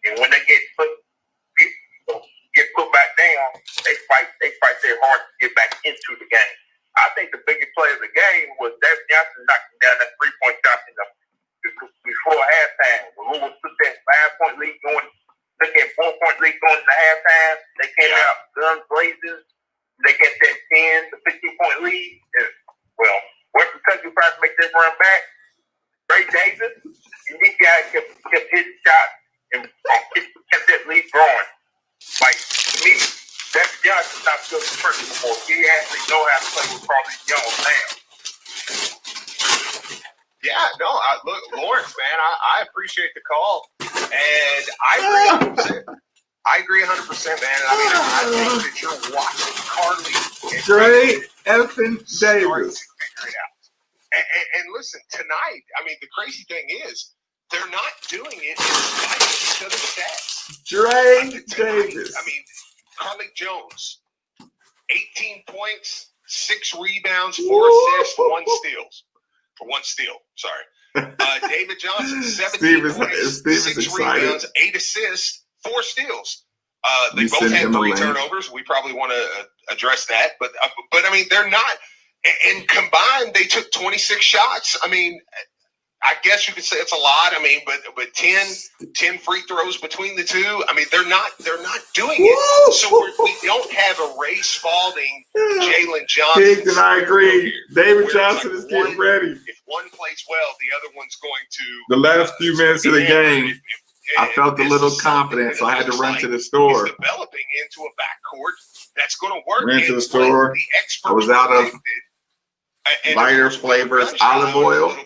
And when they get put back down, they fight their hard to get back into the game. I think the biggest play of the game was David Johnson knocking down that 3-point shot before halftime. When Louisville took that 5-point lead going, took that 4-point lead going to halftime, they came out guns blazing. They get that 10 to 15-point lead. Well, Western Kentucky tried to make that run back. Ray Davis and these guys kept hitting shots and kept that lead growing. Like, to me, David Johnson's not good for first anymore. He actually know how to play with probably young now. Yeah, no, look, Lawrence, man, I appreciate the call. And I agree 100%. I agree 100%, man. I mean, I think that you're watching Carly. Dre effing Davis. To figure it out. And listen, tonight, I mean, the crazy thing is, they're not doing it in spite of each other's stats. Dre Davis. I mean, Carly Jones, 18 points, 6 rebounds, 4 assists, 1 steal. Sorry. David Johnson, 17 points, 6 rebounds, 8 assists, 4 steals. They both had 3 turnovers. We probably want to address that. But I mean, they're not. And combined, they took 26 shots. I mean, I guess you could say it's a lot. I mean, but 10 free throws between the two. I mean, they're not doing it. So we don't have a Ray Spalding, Jalen Johnson. Higgs and I agree. David Johnson is getting ready. If one plays well, the other one's going to. The last few minutes of the game, I felt a little confident, so I had to run to the store. He's developing into a backcourt that's going to work. Ran to the store. I was out of lighter flavors olive oil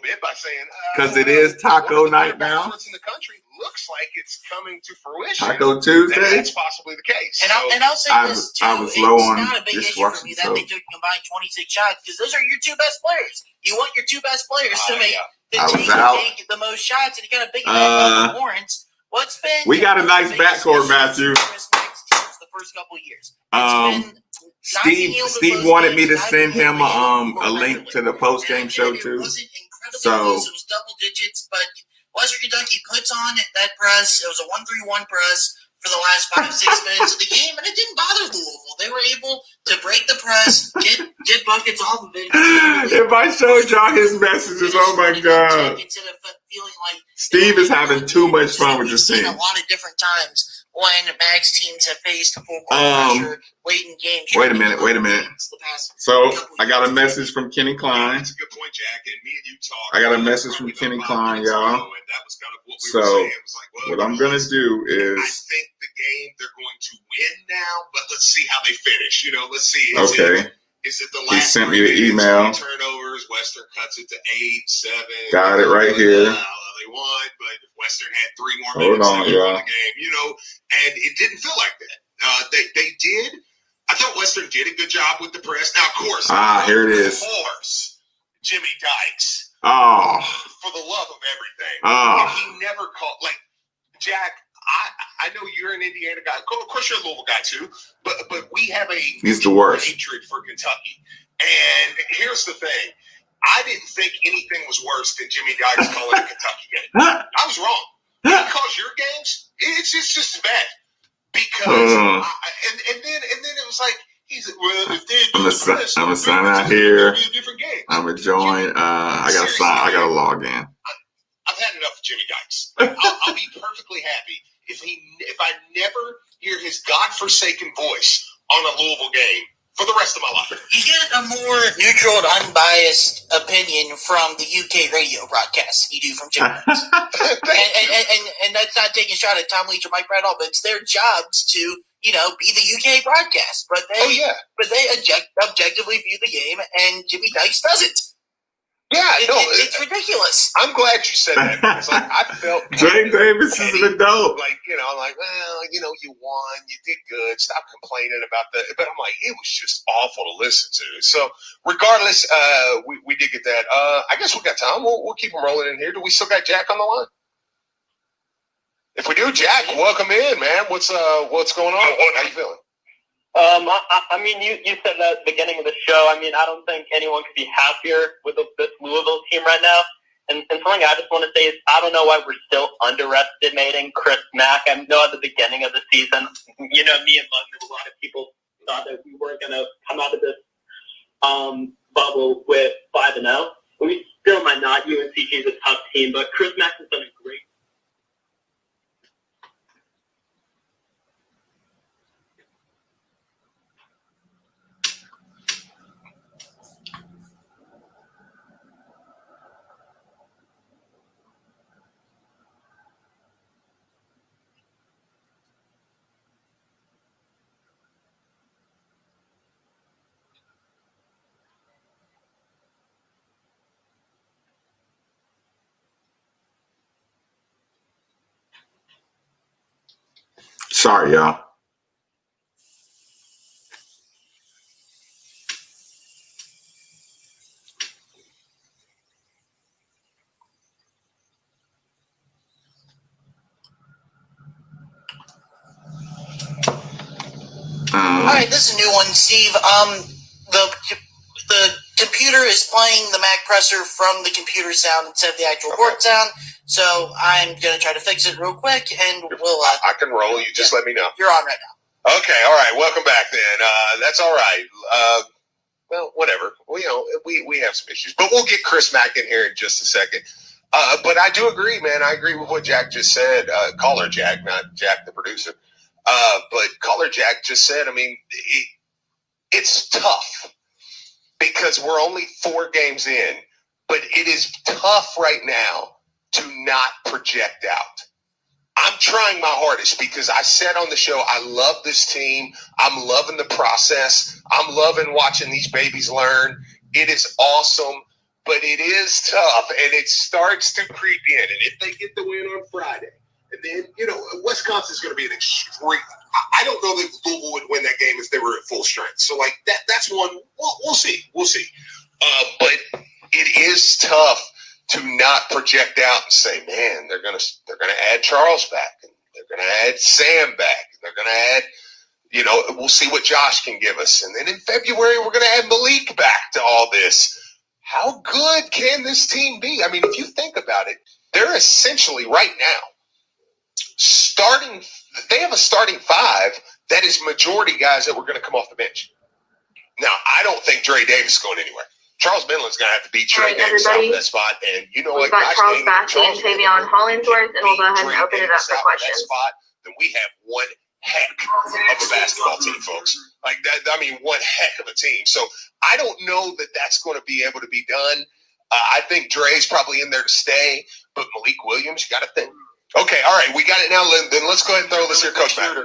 because it is taco night now. In the country looks like it's coming to fruition. Taco Tuesday. That's possibly the case. And I'll say this too. I was low on not a big issue for me that they took combined 26 shots because those are your 2 best players. You want your 2 best players to make the most shots, and you got a big man Lawrence. What's been we got a nice backcourt, Matthew. The first couple of years. Steve wanted me to send him a link to the post game show too. So it was double digits, but Western Kentucky puts on that press. It was a 1-3-1 press for the last 5-6 minutes of the game, and it didn't bother Louisville. They were able to break the press, get buckets off of it. If I showed y'all his messages, oh my God! Instead of feeling like Steve is having too much fun with this team. A lot of different times when Max teams have faced full court pressure late in games. Wait a minute. So I got a message from Kenny Klein. That's a good point, Jack. And me and you talked. I got a message from Kenny Klein, y'all. And that was kind of what we were saying. It was like, well, what I'm gonna do is I think the game they're going to win now, but let's see how they finish. You know, let's see. Is it the last? He sent me the email. Turnovers. Western cuts it to 8-7. Got it right here. They won, but Western had 3 more minutes to win the game. You know, and it didn't feel like that. They did. I thought Western did a good job with the press. Now, of course. Here it is. Of course, Jimmy Dykes. Oh. For the love of everything. Oh. He never called. Like, Jack, I know you're an Indiana guy. Of course, you're a Louisville guy, too. But we have He's the worst. Hatred for Kentucky. And here's the thing. I didn't think anything was worse than Jimmy Dykes calling a Kentucky game. I was wrong. He calls your games, it's just as bad. Because and then it was like he's if I'm gonna sign out here. Be a different game. I'm gonna join. I gotta log in. I've had enough of Jimmy Dykes. I'll be perfectly happy if I never hear his godforsaken voice on a Louisville game for the rest of my life. You get a more neutral and unbiased opinion from the UK radio broadcast than you do from Jim Dykes. and that's not taking a shot at Tom Leach or Mike Bradall, but it's their jobs to, be the UK broadcast. But they objectively view the game, and Jimmy Dykes doesn't. Yeah, it's ridiculous. I'm glad you said that because I felt Jay Davis is an adult. You won, you did good. Stop complaining about that. But I'm like, it was just awful to listen to. So regardless, we did get that. I guess we got time. We'll keep them rolling in here. Do we still got Jack on the line? If we do, Jack, welcome in, man. What's going on? How you feeling? I mean, you said that at the beginning of the show. I mean, I don't think anyone could be happier with this Louisville team right now. And something I just want to say is I don't know why we're still underestimating Chris Mack. I know at the beginning of the season, me and Mug, a lot of people thought that we weren't going to come out of this bubble with 5-0. We still might not. UNCG is a tough team, but Chris Mack has done a great. Sorry, y'all. All right, this is a new one, Steve. The computer is playing the Mac presser from the computer sound instead of the actual board sound. So I'm gonna try to fix it real quick, and we'll. I can roll. You just let me know. You're on right now. Okay, all right. Welcome back. Then that's all right. Well, whatever. We have some issues, but we'll get Chris Mack in here in just a second. But I do agree, man. I agree with what Jack just said. Caller Jack, not Jack the producer. But Caller Jack just said, I mean, it's tough because we're only 4 games in, but it is tough right now to not project out. I'm trying my hardest because I said on the show, I love this team. I'm loving the process. I'm loving watching these babies learn. It is awesome, but it is tough, and it starts to creep in. And if they get the win on Friday, and then, Wisconsin's going to be an extreme – I don't know that Louisville would win that game if they were at full strength. So, that's one we'll see. We'll see. But it is tough to not project out and say, man, they're gonna add Charles back, and they're gonna add Sam back, and they're gonna add, we'll see what Josh can give us, and then in February we're gonna add Malik back to all this. How good can this team be? I mean, if you think about it, they're essentially right now they have a starting 5 that is majority guys that were going to come off the bench. Now, I don't think Dre Davis is going anywhere. Charles Midland's going to have to beat Trey Davis out of that spot. And we've got Charles Bassey and Tavion Hollingsworth, and we'll go ahead and open it up for questions. Then we have one heck of a basketball team, folks. Like that, I mean, one heck of a team. So I don't know that that's going to be able to be done. I think Dre's probably in there to stay, but Malik Williams, you got to think. Okay, all right, we got it now. Then let's go ahead and throw this here, Coach Matt.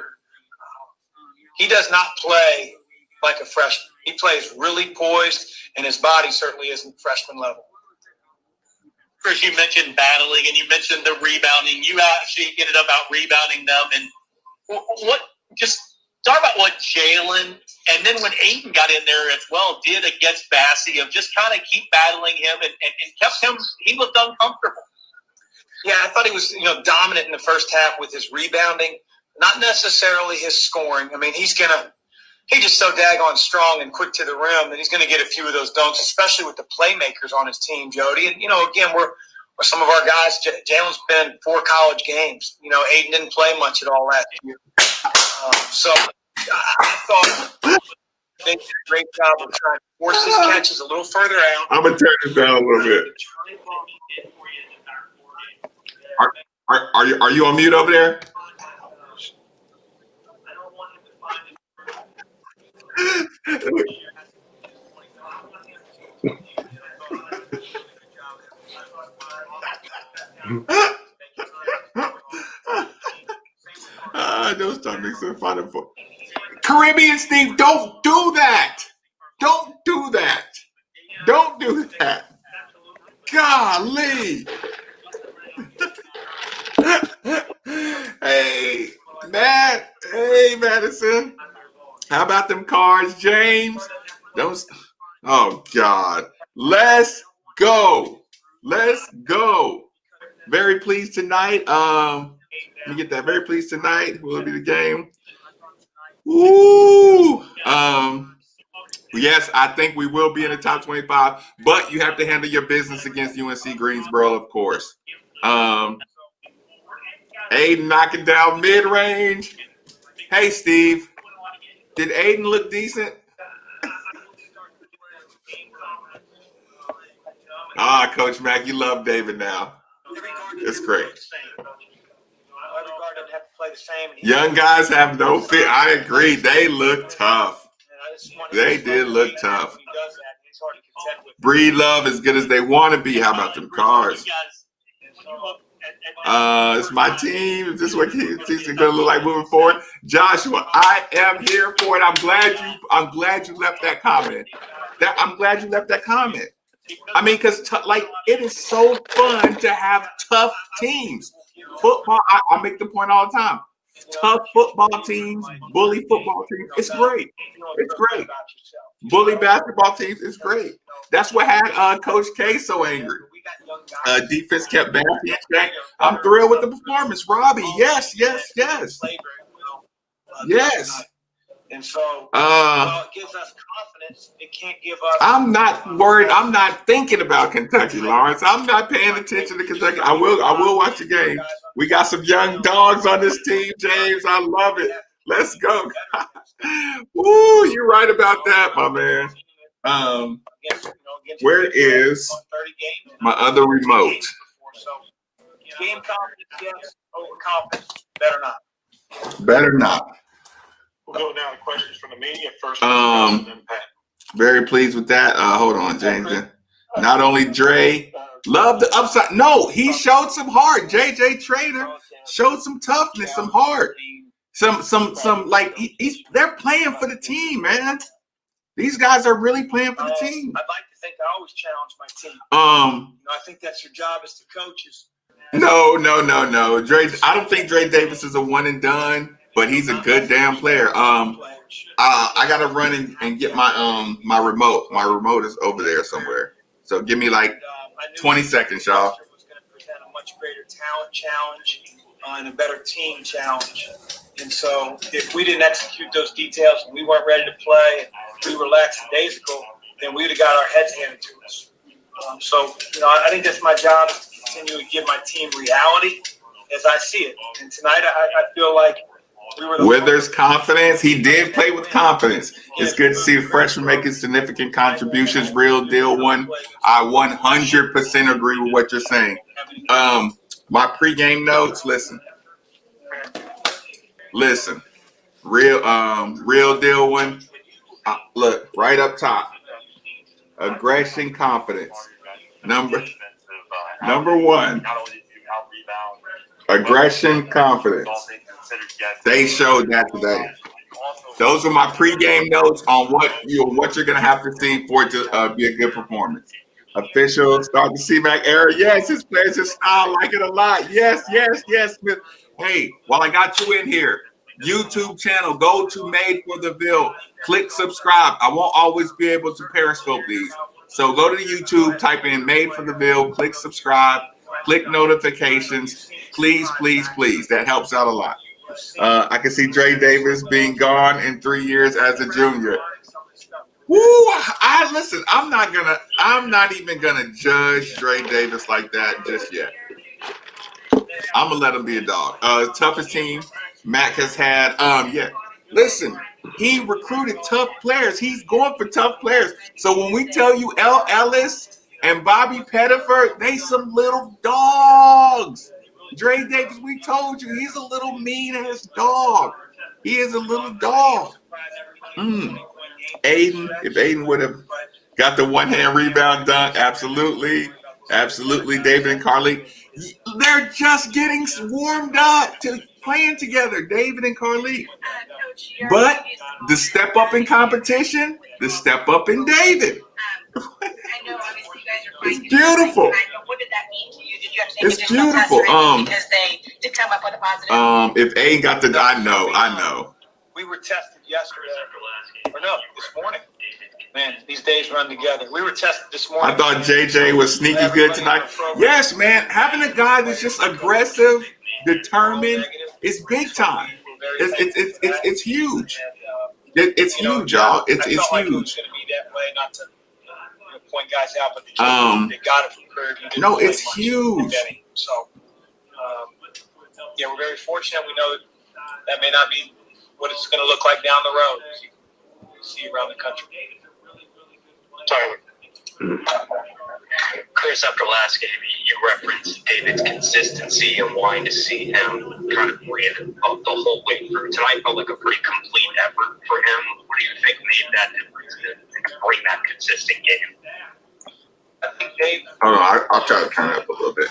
He does not play like a freshman. He plays really poised, and his body certainly isn't freshman level. Chris, you mentioned battling, and you mentioned the rebounding. You actually ended up out-rebounding them. And just talk about what Jalen, and then when Aiden got in there as well, did against Bassey, of just kind of keep battling him and kept him – he looked uncomfortable. Yeah, I thought he was, dominant in the first half with his rebounding, not necessarily his scoring. I mean, he's just so daggone strong and quick to the rim that he's going to get a few of those dunks, especially with the playmakers on his team, Jody. And, again, we're some of our guys, Jalen's been 4 college games. Aiden didn't play much at all last year. So I thought they did a great job of trying to force his catches a little further out. I'm going to turn this down a little bit. Are you on mute over there? Don't start mixing fun and fun. Caribbean Steve, don't do that. Don't do that. Don't do that. Golly. Hey, Matt. Hey, Madison. How about them cards, James? Oh, God. Let's go. Let's go. Very pleased tonight. Let me get that. Very pleased tonight. Will it be the game? Woo. Yes, I think we will be in the top 25, but you have to handle your business against UNC Greensboro, of course. Aiden knocking down mid-range. Hey, Steve, did Aiden look decent? Coach Mack, you love David now. It's great. Young guys have no fear. I agree. They look tough. They did look tough. Breed love as good as they want to be. How about them cars? It's my team. Is this what it's going to look like moving forward? Joshua, I am here for it. I'm glad you left that comment. I'm glad you left that comment. I mean, because it is so fun to have tough teams. Football, I make the point all the time. Tough football teams, bully football teams. It's great. It's great. Bully basketball teams is great. That's what had Coach K so angry. Defense kept back. I'm thrilled with the performance. Robbie, yes. And so it gives us confidence. It can't give us. I'm not worried. I'm not thinking about Kentucky, Lawrence. I'm not paying attention to Kentucky. I will watch the game. We got some young dogs on this team, James. I love it. Let's go. Woo, you're right about that, my man. Where is my other remote? Game confidence, yes. Overconfidence, better not. Better not. We'll go now to questions from the media first. Very pleased with that. Hold on, James. Not only Dre, love the upside. No, he showed some heart. JJ Trader showed some toughness, some heart. Some like they're playing for the team, man. These guys are really playing for the team. I'd like to think I always challenge my team. I think that's your job as the coaches. No. Dre, I don't think Dre Davis is a one and done, but he's a good damn player. I gotta run and get my my remote. My remote is over there somewhere. So give me like 20 seconds, y'all. Was going to present a much greater talent challenge and a better team challenge. And so if we didn't execute those details and we weren't ready to play and we relaxed days ago, then we would have got our heads handed to us. I think that's my job is to continue to give my team reality as I see it. And tonight I feel like we were Withers confidence. He did play with confidence. It's good to see a freshman making significant contributions. Real deal one. I 100% agree with what you're saying. My pregame notes, listen. Real deal one. Look, right up top. Aggression, confidence. Number one. Aggression, confidence. They showed that today. Those are my pregame notes on what you're gonna have to see for it to be a good performance. Officials start the C-Mac era. Yes, his players, his style, like it a lot. Yes, Smith. Hey, while I got you in here, YouTube channel, go to Made for the Ville. Click subscribe. I won't always be able to Periscope these. So go to the YouTube, type in Made for the Ville, click subscribe, click notifications. Please. That helps out a lot. I can see Dre Davis being gone in 3 years as a junior. Woo! Listen, I'm not even gonna judge Dre Davis like that just yet. I'm gonna let him be a dog. Toughest team Mac has had. Listen, he recruited tough players. He's going for tough players. So when we tell you L. Ellis and Bobby Pettiford, they some little dogs. Dre Davis, we told you, he's a little mean-ass dog. He is a little dog. Aiden, if Aiden would have got the one-hand rebound dunk, absolutely. David and Carly, they're just getting warmed up to playing together, David and Carly. But the step up in competition, the step up in David. It's beautiful. What did that mean to you? Did you have to take it's beautiful. Because they did come up with a positive? If Aiden got the, I know. We were tested yesterday, this morning. Man, these days run together. We were tested this morning. I thought JJ was sneaky good tonight. Yes, man. Having a guy that's just aggressive, determined, is big time. It's huge. It's huge, y'all. It's huge. guys out, but they got it from Prairie View. No, it's huge. So, yeah, we're very fortunate. We know that may not be what it's going to look like down the road. You see around the country. Chris, after last game, you referenced David's consistency and wanting to see him kind of bring it up the whole way through. Tonight felt like a pretty complete effort for him. What do you think made that difference to bring that consistent game? I think Dave. Hold on, I'll try to turn it up a little bit.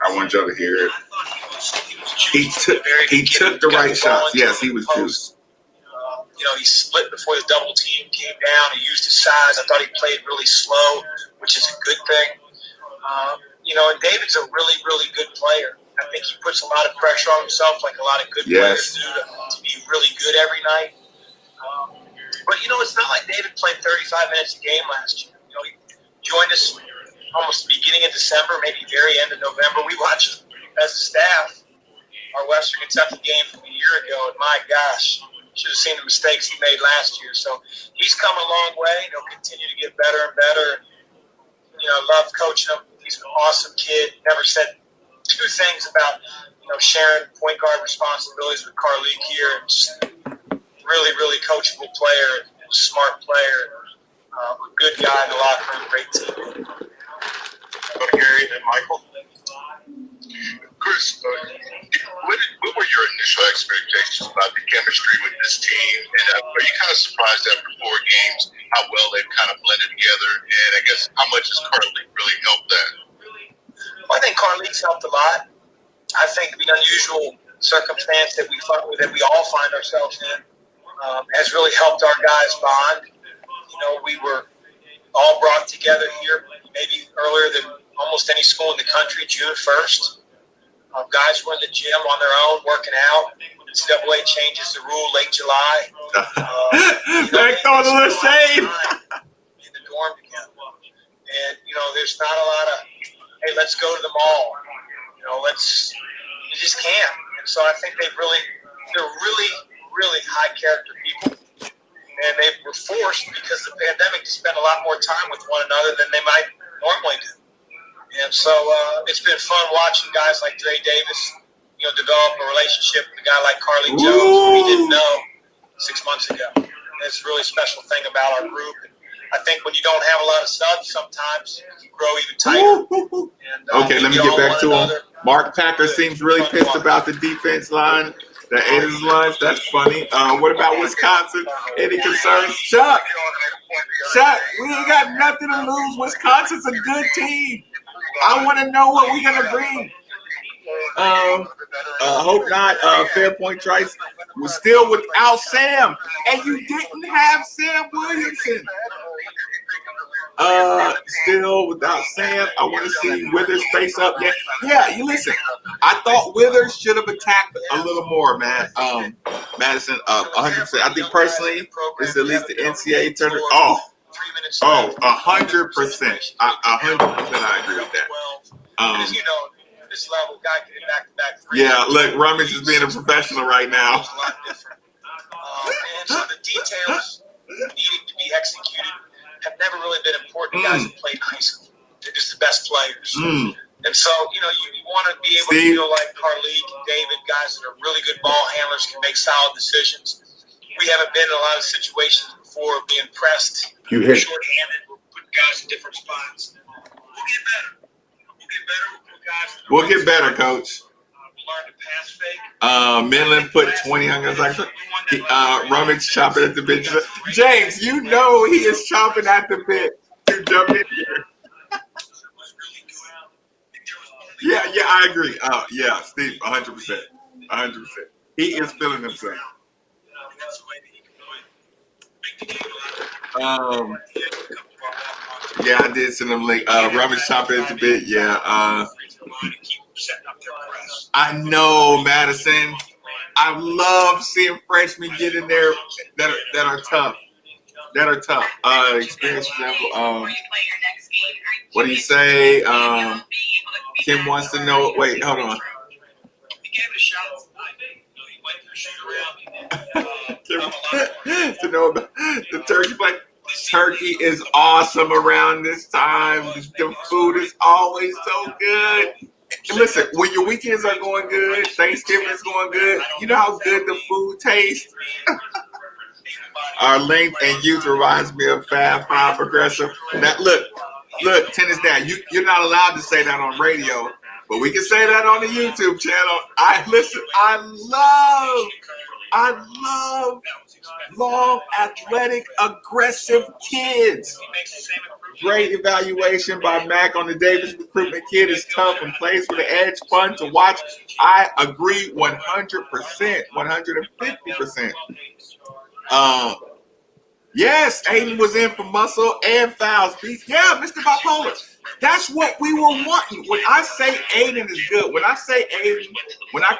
I want y'all to hear it. He took the right shots. Yes, he was juiced. He split before the double team came down. He used his size. I thought he played really slow, which is a good thing. And David's a really, really good player. I think he puts a lot of pressure on himself, like a lot of good players do, to be really good every night. But it's not like David played 35 minutes a game last year. He joined us almost the beginning of December, maybe very end of November. We watched as a staff our Western Kentucky game from a year ago, and my gosh, should have seen the mistakes he made last year. So he's come a long way. He'll continue to get better and better. Love coaching him. He's an awesome kid. Never said two things about sharing point guard responsibilities with Carleek here. And just really, really coachable player, smart player, a good guy in the locker room, great team. Gary and Michael. Chris, what were your initial expectations about the chemistry with this team? And are you kind of surprised after 4 games how well they've kind of blended together? And I guess how much has Carleek really helped that? Well, I think Carleek's helped a lot. I think the unusual circumstance that we all find ourselves in has really helped our guys bond. We were all brought together here maybe earlier than almost any school in the country, June 1st. Guys were in the gym on their own, working out. NCAA changes the rule late July. They're throwing a little shade. In the dorm together. And, there's not a lot of, hey, let's go to the mall. You just can't. And so I think they're really, really high character people. And they were forced because of the pandemic to spend a lot more time with one another than they might normally do. And so it's been fun watching guys like Dre Davis, develop a relationship with a guy like Carleek Jones, who we didn't know 6 months ago. And it's a really special thing about our group. And I think when you don't have a lot of subs, sometimes you grow even tighter. And, okay, let me get back to him. Mark Packer seems really pissed about the defense line. The A's lunch, that's funny. What about Wisconsin? Any concerns? Chuck, we ain't got nothing to lose. Wisconsin's a good team. I want to know what we're going to bring. Hope not. Fair Point Trice was still without Sam. And you didn't have Sam Williamson. Still without Sam. I want to see Withers face up. Yeah, you listen. I thought Withers should have attacked a little more, man. Madison, 100%. I think personally, it's at least the NCAA tournament. 100%. 100%. I agree with that. This level guy can hit back-to-back threes. Yeah, look, Rummage is being a professional right now. And so the details needing to be executed have never really been important to guys who played in high school. They're just the best players. And so, you want to be able to feel like Carleek and David, guys that are really good ball handlers, can make solid decisions. We haven't been in a lot of situations before being pressed, short-handed. We're putting guys in different spots. We'll get better. We'll get better, Coach. Learn to pass fake. Midland put 20 on us. Rummage chopping at the bit. James, he is chopping at the bit to jump in here. Yeah, I agree. Yeah, Steve, 100%. 100%. He is feeling himself. Yeah, I did send him a link. Rummage chopping at the bit. Yeah. I know, Madison. I love seeing freshmen get in there that are tough. Experience level. What do you say? Kim wants to know. Wait, hold on. To know about the turkey play. Turkey is awesome around this time. The food is always so good. And listen, when your weekends are going good, Thanksgiving is going good, you know how good the food tastes? Our length and youth reminds me of Fab Five Progressive. Now, look, Tennis Dad, you're not allowed to say that on radio, but we can say that on the YouTube channel. I love long, athletic, aggressive kids. Great evaluation by Mac on the Davis recruitment. Kid is tough and plays with an edge, fun to watch. I agree 100%, 150%. Yes, Aiden was in for muscle and fouls. Yeah, Mr. Bipolar. That's what we were wanting. When I say Aiden is good, when I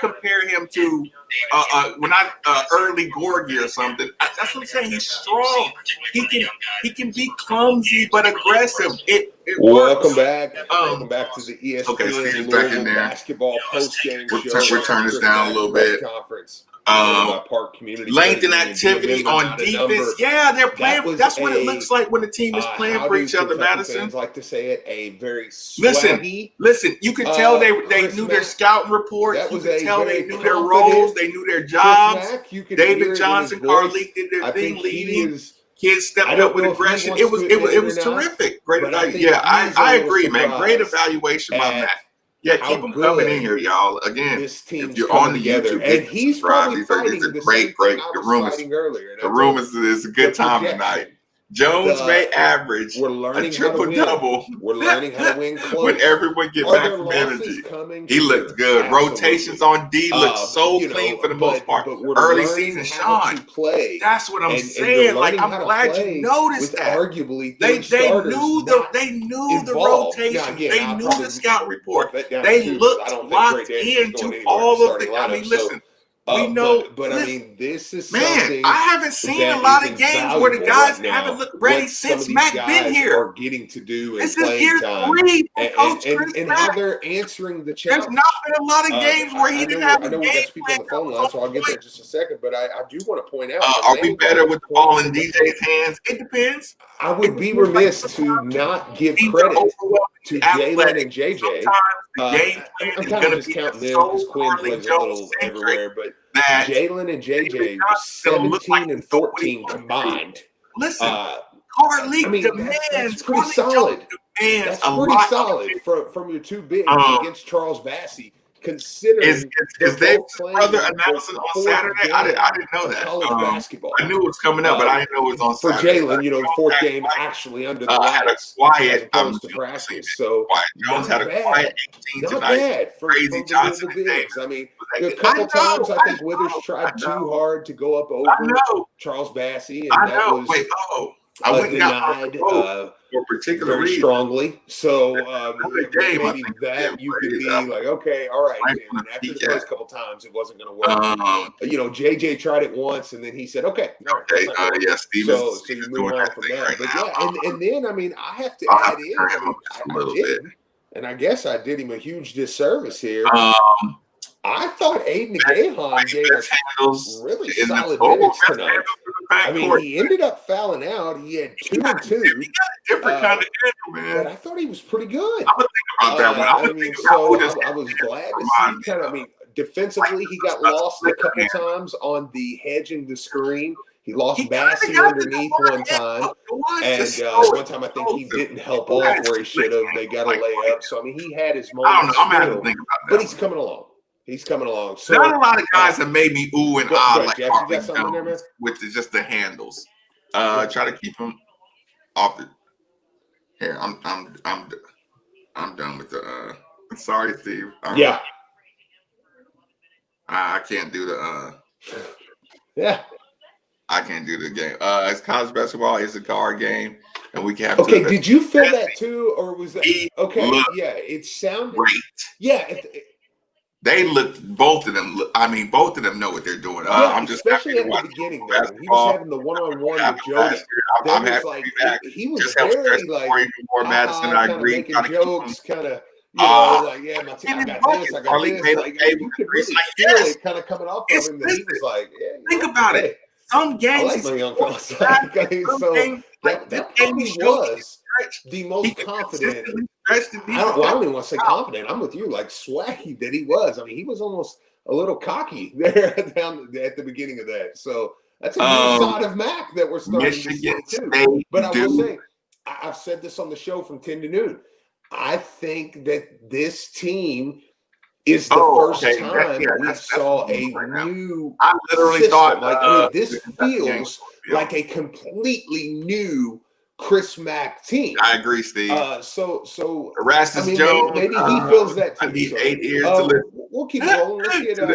compare him to early Gorgie or something, that's what I'm saying. He's strong. He can be clumsy but aggressive. It Welcome works. back. Welcome back to the ESPN Louisville basketball post-game show. We'll turn this down a little bit. Conference. Park Community length and activity on defense. Yeah, they're playing. That's what it looks like when the team is playing for each other, Madison. Fans like to say it, a very swaggy. Listen. You could tell they knew their scouting report. You could tell they knew their roles. They knew their jobs. David Johnson, Carly did their thing leading. Kids stepped up with aggression. It was terrific. Great evaluation. Yeah, I agree, man. Great evaluation by Matt. Yeah, keep them coming in here, y'all. Again, if you're on the YouTube, and he's probably these are great. The room is a good time tonight. Jones may average a triple-double. We're learning how to win close. When everyone get back from energy. He looked good. Rotations on D look so clean for the most part. Early season, Sean. That's what I'm saying. Like, I'm glad you noticed that. Arguably, they knew the rotation. They knew the scout report. They looked locked into all of the. I mean, listen. We know, but I mean, this is man. I haven't seen a lot of games where the guys haven't looked ready since Mac been here. Are getting to do this is year 3 and how they're answering the challenge. There's not been a lot of games where he didn't have a game. I know we got people on the phone line, so I'll get there in just a second. But I do want to point out: are we better with the ball in DJ's hands? It depends. I would be remiss to not give credit to Jalen and JJ. I'm kind of just counting them because Quinn plays a little everywhere, but Jalen and JJ 17 and 14 combined. Listen, Carly demands. That's pretty solid. That's pretty solid from your two bigs against Charles Bassey. Considering is Dave's brother announcing on Saturday? I didn't know that. College basketball. I knew it was coming up, but I didn't know it was on Saturday. For Jalen, the fourth game actually under the lights. Quiet. I was to practice. So Jones had a quiet 18 not tonight. Bad for Crazy Johnson. I mean, a couple times I think Withers tried too hard to go up over Charles Bassey, and that was denied for particular very strongly. So maybe that you could be like, okay, all right. And after the first couple times, it wasn't going to work. JJ tried it once, and then he said, okay. Steve. So you move on from that. But and then, I mean, I have to add in a little bit. And I guess I did him a huge disservice here. I thought Aiden Gahan gave us really solid minutes tonight. I mean, he ended up fouling out. He had 2 and 2. He got a different kind of handle, man. But I thought he was pretty good. I'm gonna think about that one. I was glad to see defensively, he got lost a couple times on the hedging the screen. He lost Bassey underneath one time. And one time I think he didn't help off where he should have. They got a layup. So, I mean, he had his moments. I don't know. I'm going to have to think about that. But he's coming along. He's coming along. So, not a lot of guys have made me ooh and ah like Jeff, you got something there, man? With just the handles. Try to keep him off the. Here, I'm done with the. Sorry, Steve. I can't do the. Yeah. I can't do the game. It's college basketball. It's a guard game, and we can have. Okay, did you feel that too, or was that okay? Yeah, it sounded great. Yeah. They look. Both of them. I mean, both of them know what they're doing. I'm just especially at the beginning. Though, he was having the one-on-one with Jody. I'm happy to be back. He was very like more Madison. I agree. Making jokes, kind of. Like, yeah, my team, I got this, I got this. Like, you could really feel it kind of coming off of him. That he was like, think about it. Some games, I like my young fellas. So that probably was the most confident. I don't even want to say confident. I'm with you, like swaggy that he was. I mean, he was almost a little cocky there down at the beginning of that. So that's a new side of Mac that we're starting to see too. But I will say, I've said this on the show from 10 to noon. I think that this team is the first time we saw a new I literally system. thought Like, this feels like a completely new Chris Mack team. I agree, Steve. So Erastus Jones, maybe he feels that too. I need 8 years to live. We'll keep rolling. Let's get if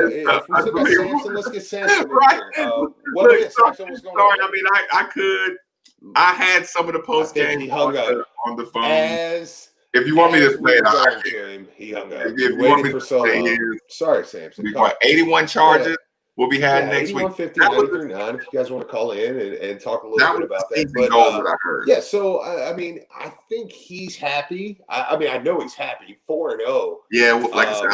we still got Samson, let's get Samson in here. What Look, is Samson? What's going on? I mean, I had some of the post game on the phone. If you want me to play it, I can. He hung up. If you want me to so play long. Sorry, Samson. We got 81 charges. We'll be had next week. 81-50-93-9. If you guys want to call in and talk a little bit about that. But that I heard. Yeah, so I mean, I think he's happy. I mean, I know he's happy. 4-0. Yeah, like I said,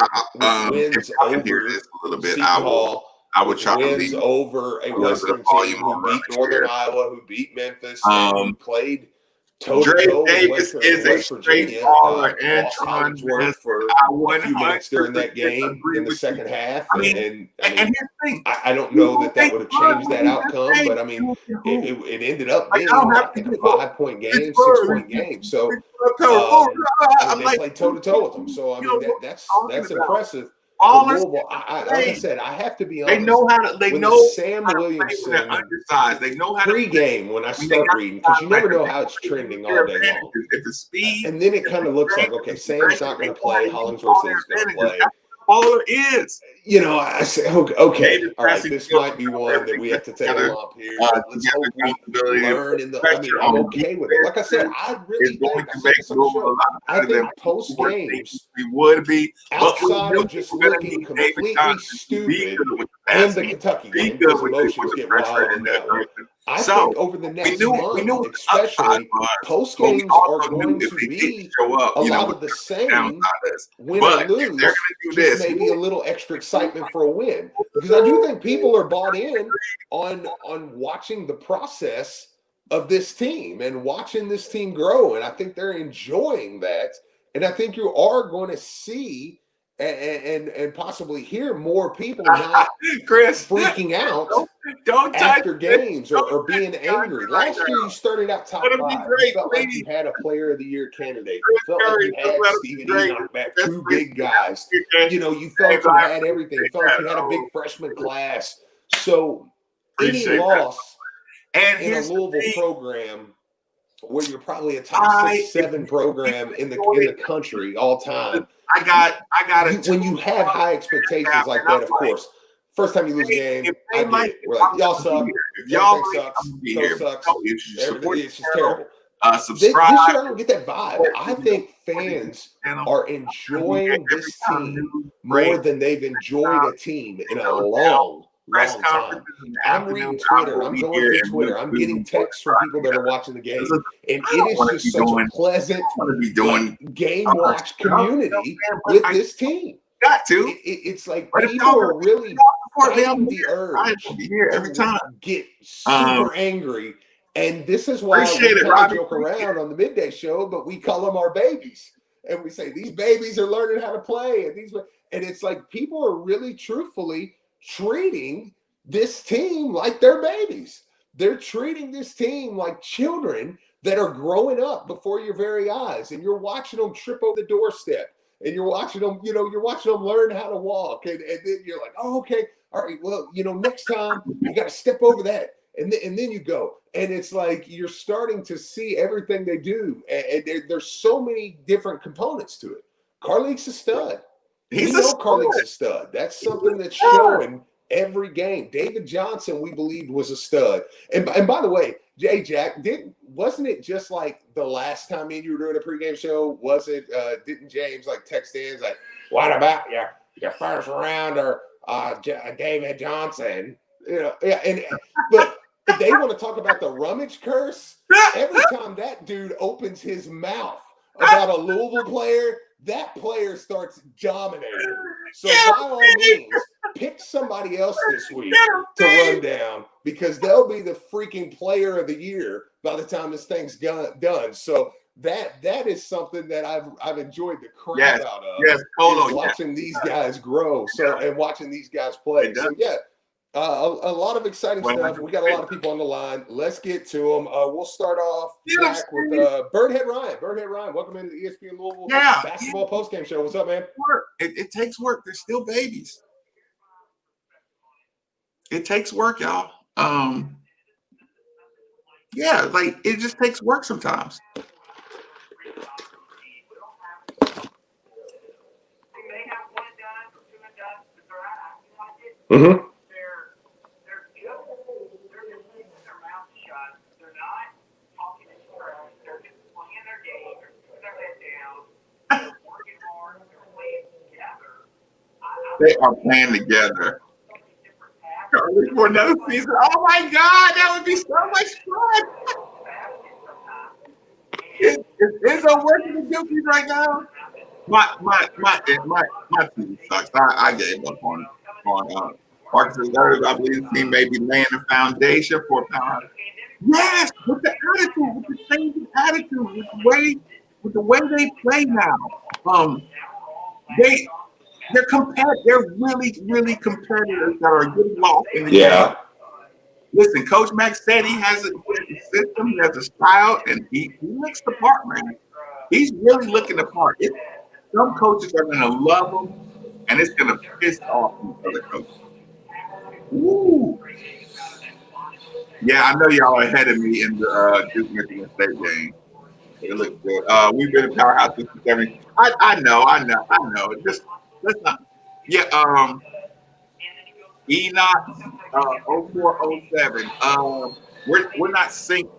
wins I can hear this a little bit. Seton I would try to wins over a Western team who beat Northern Iowa, who beat Memphis, who played toe-to-toe with West Virginia. Hollingsworth for a few minutes during that game in the second half. And I don't know that would have changed that outcome, but I mean, it ended up being like a 5-point game, 6-point game. So they played toe-to-toe with them. So I mean, that's impressive. Like I said, I have to be honest. They know how to. They know Sam Williamson. Undersized. They know how to pregame when I start reading, because you never know how it's trending all day long. If the speed, and then it kind of looks like, okay, Sam's not going to play. Hollingsworth is going to play. Baller is. You know, I say, okay, all right, this might be one that we have to take a lump here. Let's hope we learn in the. I mean, I'm okay with it. Like I said, I really think post games we would be outside of just looking completely stupid, and the Kentucky game because emotions get wild in that one. I think over the next month, especially, post games are going to be a lot of the same win or lose, just maybe a little extra excitement for a win. Because I do think people are bought in on watching the process of this team and watching this team grow. And I think they're enjoying that. And I think you are going to see and possibly hear more people not Chris freaking out don't after games or being angry. Last year you started out top 5. You felt like you had a player of the year candidate. You felt like you had Stephen Enoch back, 2 big guys. You know, you felt you had everything. You felt like you had a big freshman class. So any loss in a Louisville program where you're probably a top 6-7 program in the country all time. I got it. When you have high expectations like that, of course, first time you lose a game, I get it. We're like, y'all suck. Y'all sucks. So sucks. It's just terrible. Subscribe. This year, I don't get that vibe. I think fans are enjoying this team more than they've enjoyed a team in a long time. I'm reading Twitter. I'm going through Twitter. I'm getting texts from people that are watching the game. And it is just such a pleasant game watch community with this team. Got to. It's like people are really fighting the urge every time. Get super angry. And this is why we kind of joke around on the midday show, but we call them our babies. And we say, these babies are learning how to play. And it's like people are really truthfully treating this team like they're babies. They're treating this team like children that are growing up before your very eyes. And you're watching them trip over the doorstep. And you're watching them, you're watching them learn how to walk. And then you're like, oh, okay. All right, well, next time you got to step over that. And then you go. And it's like you're starting to see everything they do. And there's so many different components to it. Carleek's a stud. Carleek's a stud. That's something that's showing every game. David Johnson, we believed, was a stud. And by the way, Jay Jack, wasn't it just like the last time you were doing a pregame show? Didn't James text in like, what about your first rounder, David Johnson? But they want to talk about the rummage curse. Every time that dude opens his mouth about a Louisville player, that player starts dominating. So by all means, pick somebody else this week to run down because they'll be the freaking player of the year by the time this thing's done. So that is something that I've enjoyed the crap out of. Yes, watching these guys grow. So and watching these guys play. So yeah. A lot of exciting stuff. We got a lot of people on the line. Let's get to them. We'll start off, Jack, with Birdhead Ryan. Birdhead Ryan, welcome into the ESPN Louisville basketball postgame show. What's up, man? It takes work. They're still babies. It takes work, y'all. Yeah, like it just takes work sometimes. Mm-hmm. They are playing together. For another season. Oh my God, that would be so much fun. Is a working the guilty right now? My team sucks. I gave up on Marcus Reserve. I believe the team may be laying the foundation for power. Yes, with the attitude, with the change of attitude, with the way they play now. They're really competitors that are getting lost in the game. Listen, Coach Max said he has a system, he has a style, and he looks the part, man. He's really looking the part. Some coaches are going to love him, and it's going to piss off these other coaches. Ooh. Yeah, I know y'all are ahead of me in the Duke Michigan State game. It looks good. We've been a powerhouse since the 70s. I know. Just let's not. Yeah. Enoch 0407. We're not synced.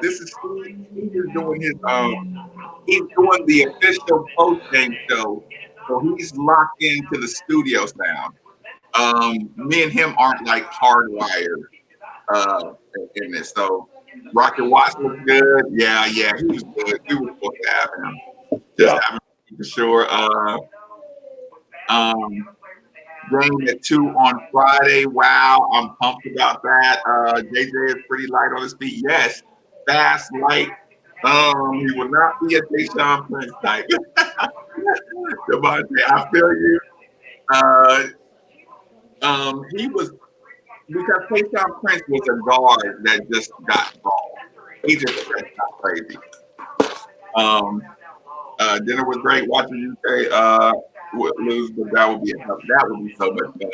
This is Steve. He is doing his he's doing the official post-game show, so he's locked into the studio sound. Me and him aren't like hardwired in this. So Rocket Watts was good. Yeah, he was good. We were supposed to have him. Just have him for sure. Game at 2 on Friday. Wow, I'm pumped about that. JJ is pretty light on his feet. Yes, fast, light. He will not be a Tayshaun Prince type. Devontae, I feel you. He was because Tayshaun Prince was a guard that just got ball. He just got crazy. Dinner was great watching UK lose, but that would be so much fun.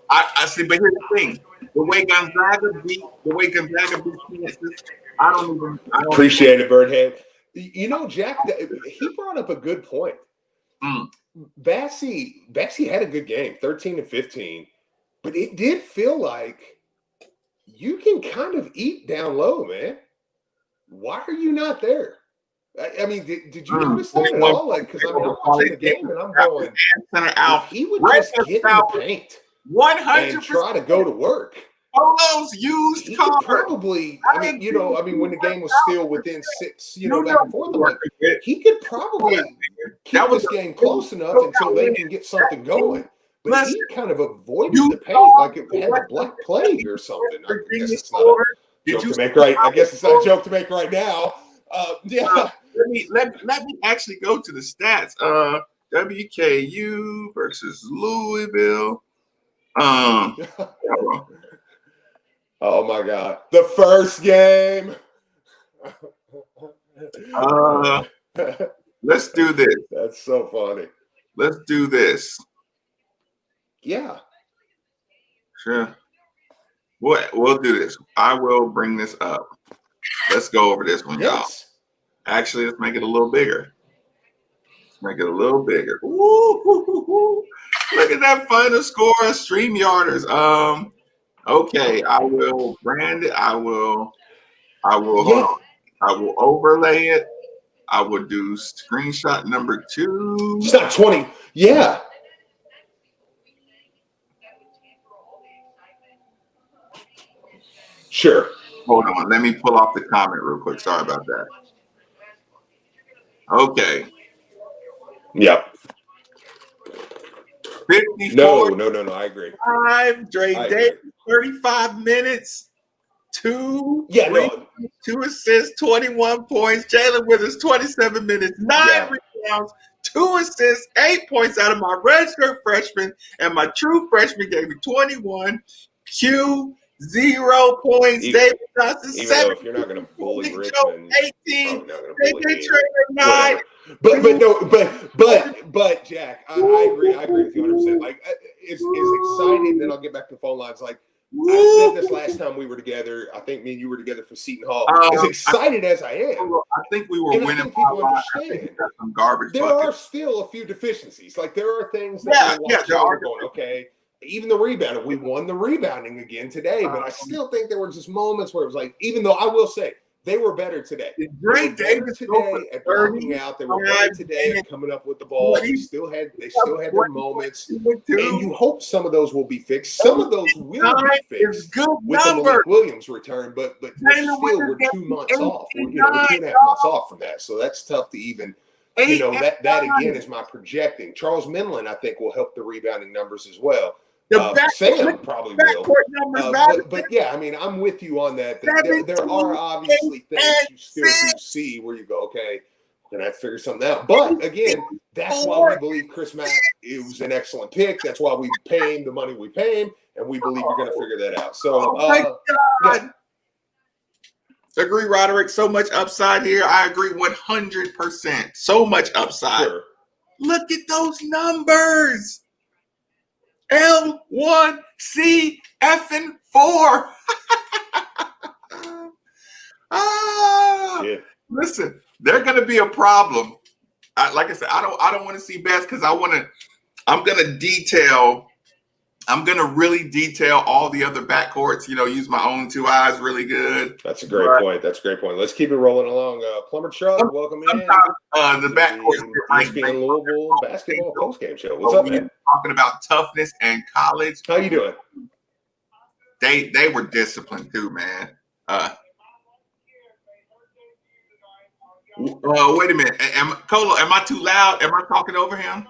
I see, but here's the thing: the way Gonzaga beat Kansas, I don't appreciate it, Birdhead. You know, Jack, he brought up a good point. Bassey had a good game, 13 to 15, but it did feel like you can kind of eat down low, man. Why are you not there? I mean, did you notice that at all? Like, because I'm watching the game and I'm going, if he would just get in the paint 100% and try to go to work. All those used cars. Probably, when the game was still within 6, back and forth, like, he could probably keep this game close enough until they can get something going. But he kind of avoided the paint like it had the Black Plague or something. I guess it's not a joke to make right. I guess it's not a joke to make right now. Let me actually go to the stats. WKU versus Louisville. Oh my God. The first game. Let's do this. That's so funny. Let's do this. Yeah. Sure. We'll do this. I will bring this up. Let's go over this one, y'all. Actually, let's make it a little bigger. Ooh, look at that final score of StreamYarders. Okay, I will brand it. I will overlay it. I will do screenshot number 2. It's not 20. Yeah. Sure. Hold on. Let me pull off the comment real quick. Sorry about that. Okay. Yep. 54. No. I agree. Dre Davis, 35 minutes. 2 assists, 21 points. Jalen Withers, 27 minutes, 9 rebounds, 2 assists, 8 points out of my redshirt freshman, and my true freshman gave me 21. Q, 0 points. David Johnson, 7. If you're not going to bully Richmond, 18. not going to bully me. Trader, 9. But Jack, I agree with you 100%. Like, it's exciting. Then I'll get back to the phone lines. Like, I said this last time we were together. I think me and you were together for Seton Hall. As excited as I am, I think we were winning. I think people understand. Some garbage. There are still a few deficiencies. Like, there are things that we're watching and we're going, okay. Even the rebounding, we won the rebounding again today, but I still think there were just moments where it was like, even though I will say they were better today. Great Davis today at blocking out. They were better today at coming up with the ball. They still had their moments, and you hope some of those will be fixed. Some of those will be fixed with the Malik Williams return, but we're 2 months off. We're 2.5 months off from that, so that's tough to even. That again is my projecting. Charles Minlin, I think, will help the rebounding numbers as well. Sam probably will. But yeah, I mean, I'm with you on that. There are obviously things you still do see where you go, okay, we're going to have to figure something out. But again, that's why we believe Chris Mack was an excellent pick. That's why we pay him the money we pay him, and we believe we're going to figure that out. So, yeah. Agree, Roderick. So much upside here. I agree 100%. So much upside. Sure. Look at those numbers. L1C effing 4. Listen, they're going to be a problem. Like I said, I don't want to see best because I'm going to really detail all the other backcourts, use my own 2 eyes really good. That's a great point. Let's keep it rolling along. Plumber Chuck, welcome in. The backcourt. ESPN Louisville basketball postgame show. What's up, man? Talking about toughness and college. How you doing? They were disciplined too, man. Wait a minute. Colo, am I too loud? Am I talking over him?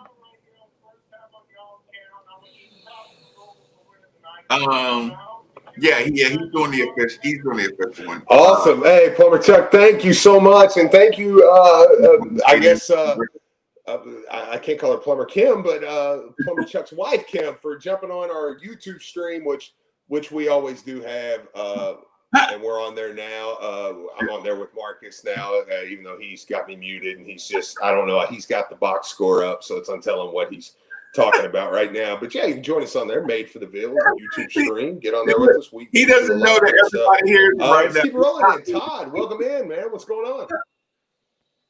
He's doing the official. He's doing the official one. Awesome. Hey, Plumber Chuck, thank you so much, and thank you. I guess I can't call her Plumber Kim, but Plumber Chuck's wife Kim for jumping on our YouTube stream, which we always do have, and we're on there now. I'm on there with Marcus now, even though he's got me muted, and he's just I don't know. He's got the box score up, so it's untelling what he's talking about right now. But yeah, you can join us on there, Made for the Ville YouTube stream. Get on there with us. He doesn't know that everybody here right now. Keep rolling in. Todd, welcome in, man. What's going on?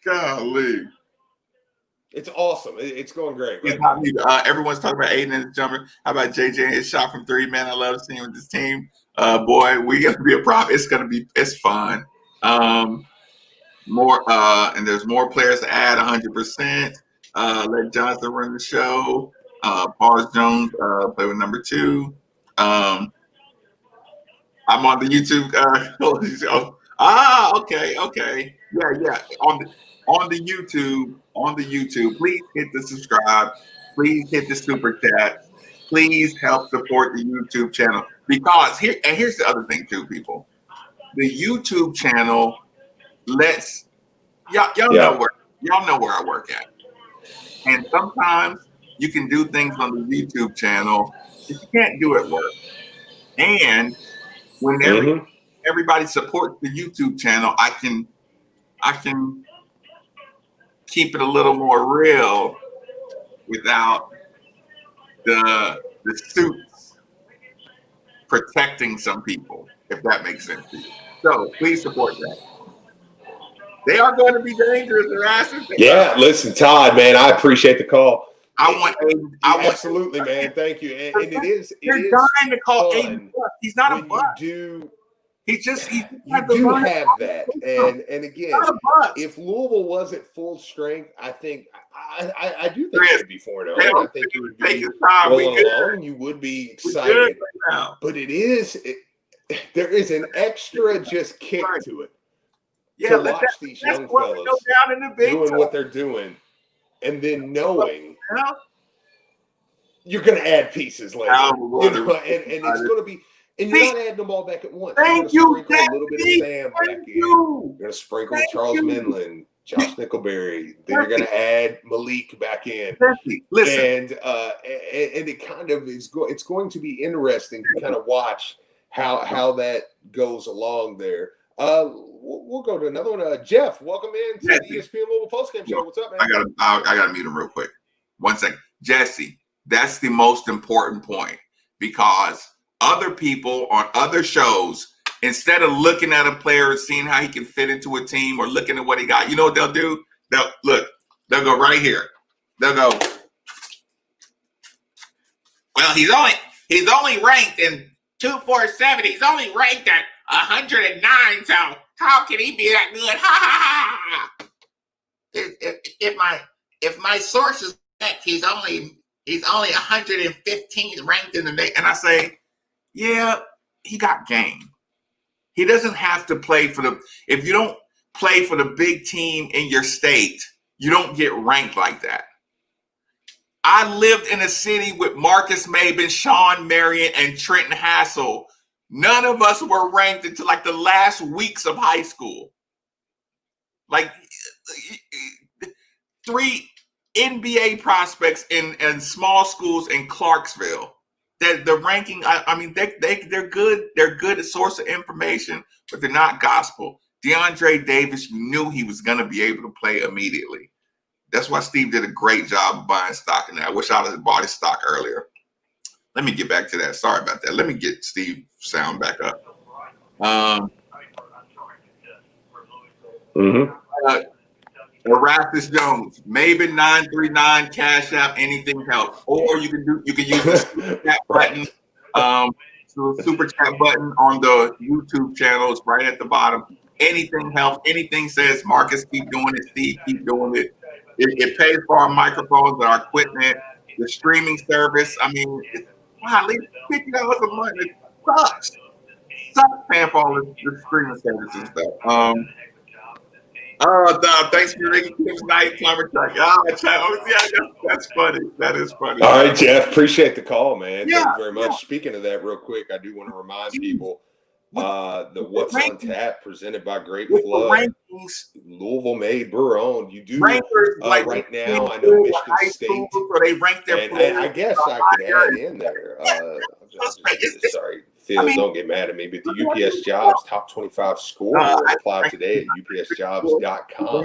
Golly. It's awesome. It's going great. Right everyone's talking about Aiden and his jumper. How about JJ and his shot from 3? Man, I love seeing with this team. Boy, we got to be a problem. It's fun. More and there's more players to add 100%. Let Johnson run the show. Paul Jones play with number 2. I'm on the YouTube. Okay. Yeah. On the YouTube. Please hit the subscribe. Please hit the super chat. Please help support the YouTube channel because here's the other thing too, people. The YouTube channel lets y'all know where I work at. And sometimes you can do things on the YouTube channel that you can't do at work. And when everybody supports the YouTube channel, I can keep it a little more real without the suits protecting some people, if that makes sense to you. So please support that. They are going to be dangerous. Yeah, listen, Todd, man, I appreciate the call. Absolutely, man. Thank you. And it is. You're dying to call Aiden. He's not a buck. You do have that. And again, if Louisville wasn't full strength, I think I do think it would be 4-0. I think it would be rolling along. You would be excited. But there is an extra just kick to it. Yeah, to watch these young fellas doing what they're doing, and then knowing you're going to add pieces later. And it's going to be, and you're not adding them all back at once. You're going to sprinkle a little bit of Sam back in. You're going to sprinkle Charles Minlin, Josh Nickelberry. Then you're going to add Malik back in. Listen. And it kind of is it's going to be interesting to kind of watch how that goes along there. We'll go to another one. Jeff, welcome in to the ESPN Mobile Postgame Show. What's up, man? I gotta mute him real quick. 1 second. Jesse, that's the most important point, because other people on other shows, instead of looking at a player and seeing how he can fit into a team or looking at what he got, you know what they'll do? They'll go right here. They'll go, well, he's only ranked in 247. He's only ranked at 109. So how can he be that good? Ha ha ha! If my source is correct, he's only 115th ranked in the nation. And I say, yeah, he got game. He doesn't have to play if you don't play for the big team in your state, you don't get ranked like that. I lived in a city with Marcus Maben, Sean Marion, and Trenton Hassel. None of us were ranked until like the last weeks of high school. Like 3 NBA prospects in small schools in Clarksville. The ranking, I mean, they're good. They're good at source of information, but they're not gospel. DeAndre Davis, you knew he was going to be able to play immediately. That's why Steve did a great job of buying stock in that. I wish I would have bought his stock earlier. Let me get back to that. Sorry about that. Let me get Steve's sound back up. Erastus Jones, Maven 939, Cash App, anything helps. Or you can use the super chat button. The super chat button on the YouTube channel is right at the bottom. Anything helps. Anything says Marcus, keep doing it. Steve, keep doing it. It pays for our microphones and our equipment, the streaming service. I mean, wow, leave $50 a month. It sucks. Paying for all the streaming services and stuff. Thanks for Ricky Kim's night climber truck. That's funny. That is funny. All right, Jeff. Appreciate the call, man. Thank you very much. Speaking of that, real quick, I do want to remind people the What's on Tap presented by Great Flood, Louisville made, brewer owned. You do right now. I know Michigan State. So they rank their and I guess I could add in there. Sorry. Phil, don't get mad at me, but the UPS Jobs top 25 score apply today at upsjobs.com.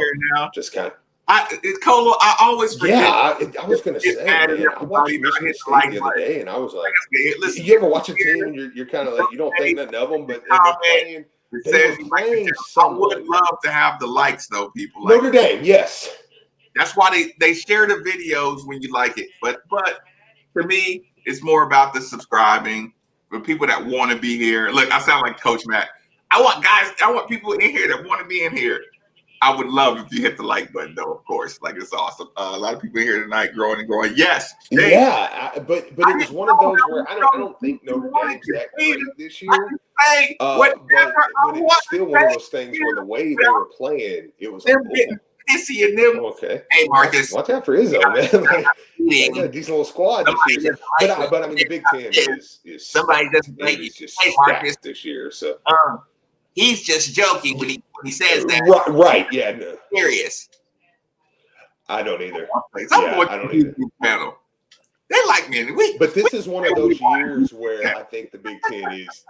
Just kind of. I always forget. Yeah, I was going to say, man, I watched Michigan State the other day, and I was like, listen, you ever watch a team and you're kind of like, you don't think nothing of them, but they're playing I would love to have the likes, though, people. Like Notre Dame, yes. That's why they share the videos when you like it. But to me, it's more about the subscribing. For people that want to be here. Look, I sound like Coach Matt. I want people in here that want to be in here. I would love if you hit the like button, though, of course. Like, it's awesome. A lot of people in here tonight growing and growing. Yes. Dang. Yeah, but it was one of those where I don't think Notre Dame's that great this year. But it's still one of those things where the way they were playing, it was pissy and them. Okay. Hey, Marcus. Watch out for Izzo, man. They got a decent little squad this year. But I mean, the Big Ten is somebody just stacked this year. So he's just joking when he says that. Right. Yeah. No. Serious. I don't either. I don't either. Panel. They like me. But this is one of those years where I think the Big Ten is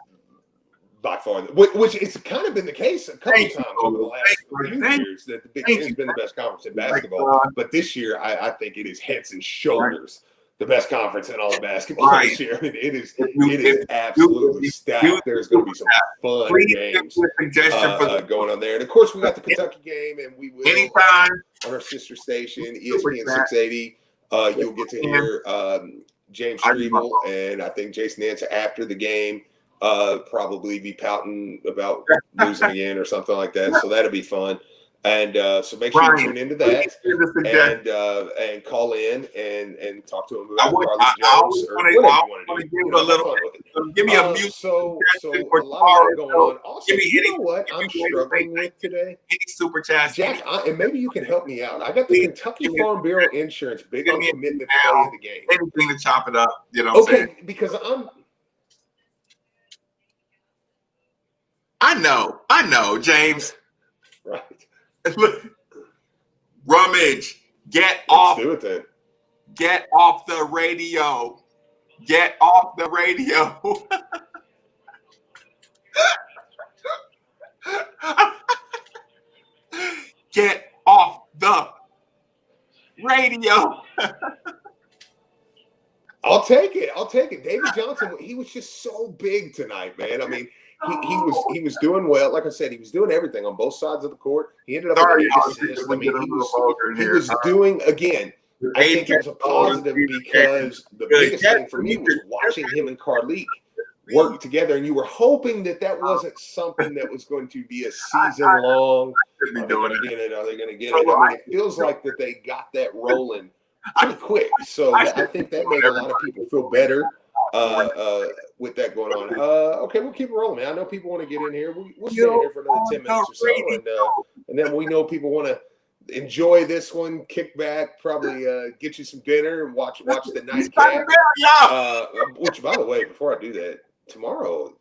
by far, which it's kind of been the case a couple times over the last few years that the Big Ten's been the best conference in basketball. But this year, I think it is heads and shoulders the best conference in all of basketball this year. I mean, it is absolutely stacked. There's going to be some fun games going on there. And of course, we got the Kentucky game, and we will anytime on our sister station, ESPN 680. You'll get to hear James Strebel and I think Jason Nance after the game. Probably be pouting about losing again or something like that. So that'll be fun. And so make sure you tune into that and call in and talk to him about Carly Jones or whatever you want to do. Give a little. Give me a music. So a lot of that going on. Also, you know what I'm struggling with today? Any super chats, Jack, and maybe you can help me out. I got the Kentucky Farm Bureau Insurance big on commitment play of the game. Anything to chop it up. You know what I'm saying? Because I know, James. Right. Rummage. Get off the radio. Get off the radio. Get off the radio. I'll take it. David Johnson, he was just so big tonight, man. I mean, he was doing well. Like I said, he was doing everything on both sides of the court. He ended up with 8 assists. I mean, he was doing, again, I think it was a positive because the biggest thing for me was watching him and Carly work together, and you were hoping that wasn't something that was going to be a season long. Are they going to get it? I mean, it feels like that they got that rolling pretty quick. So I think that made a lot of people feel better with that going on. Okay, we'll keep rolling, man. I know people want to get in here. We'll stay in here for another 10 minutes or so, and then we know people want to enjoy this one, kick back, probably get you some dinner and watch the nightcap. Which, by the way, before I do that, tomorrow,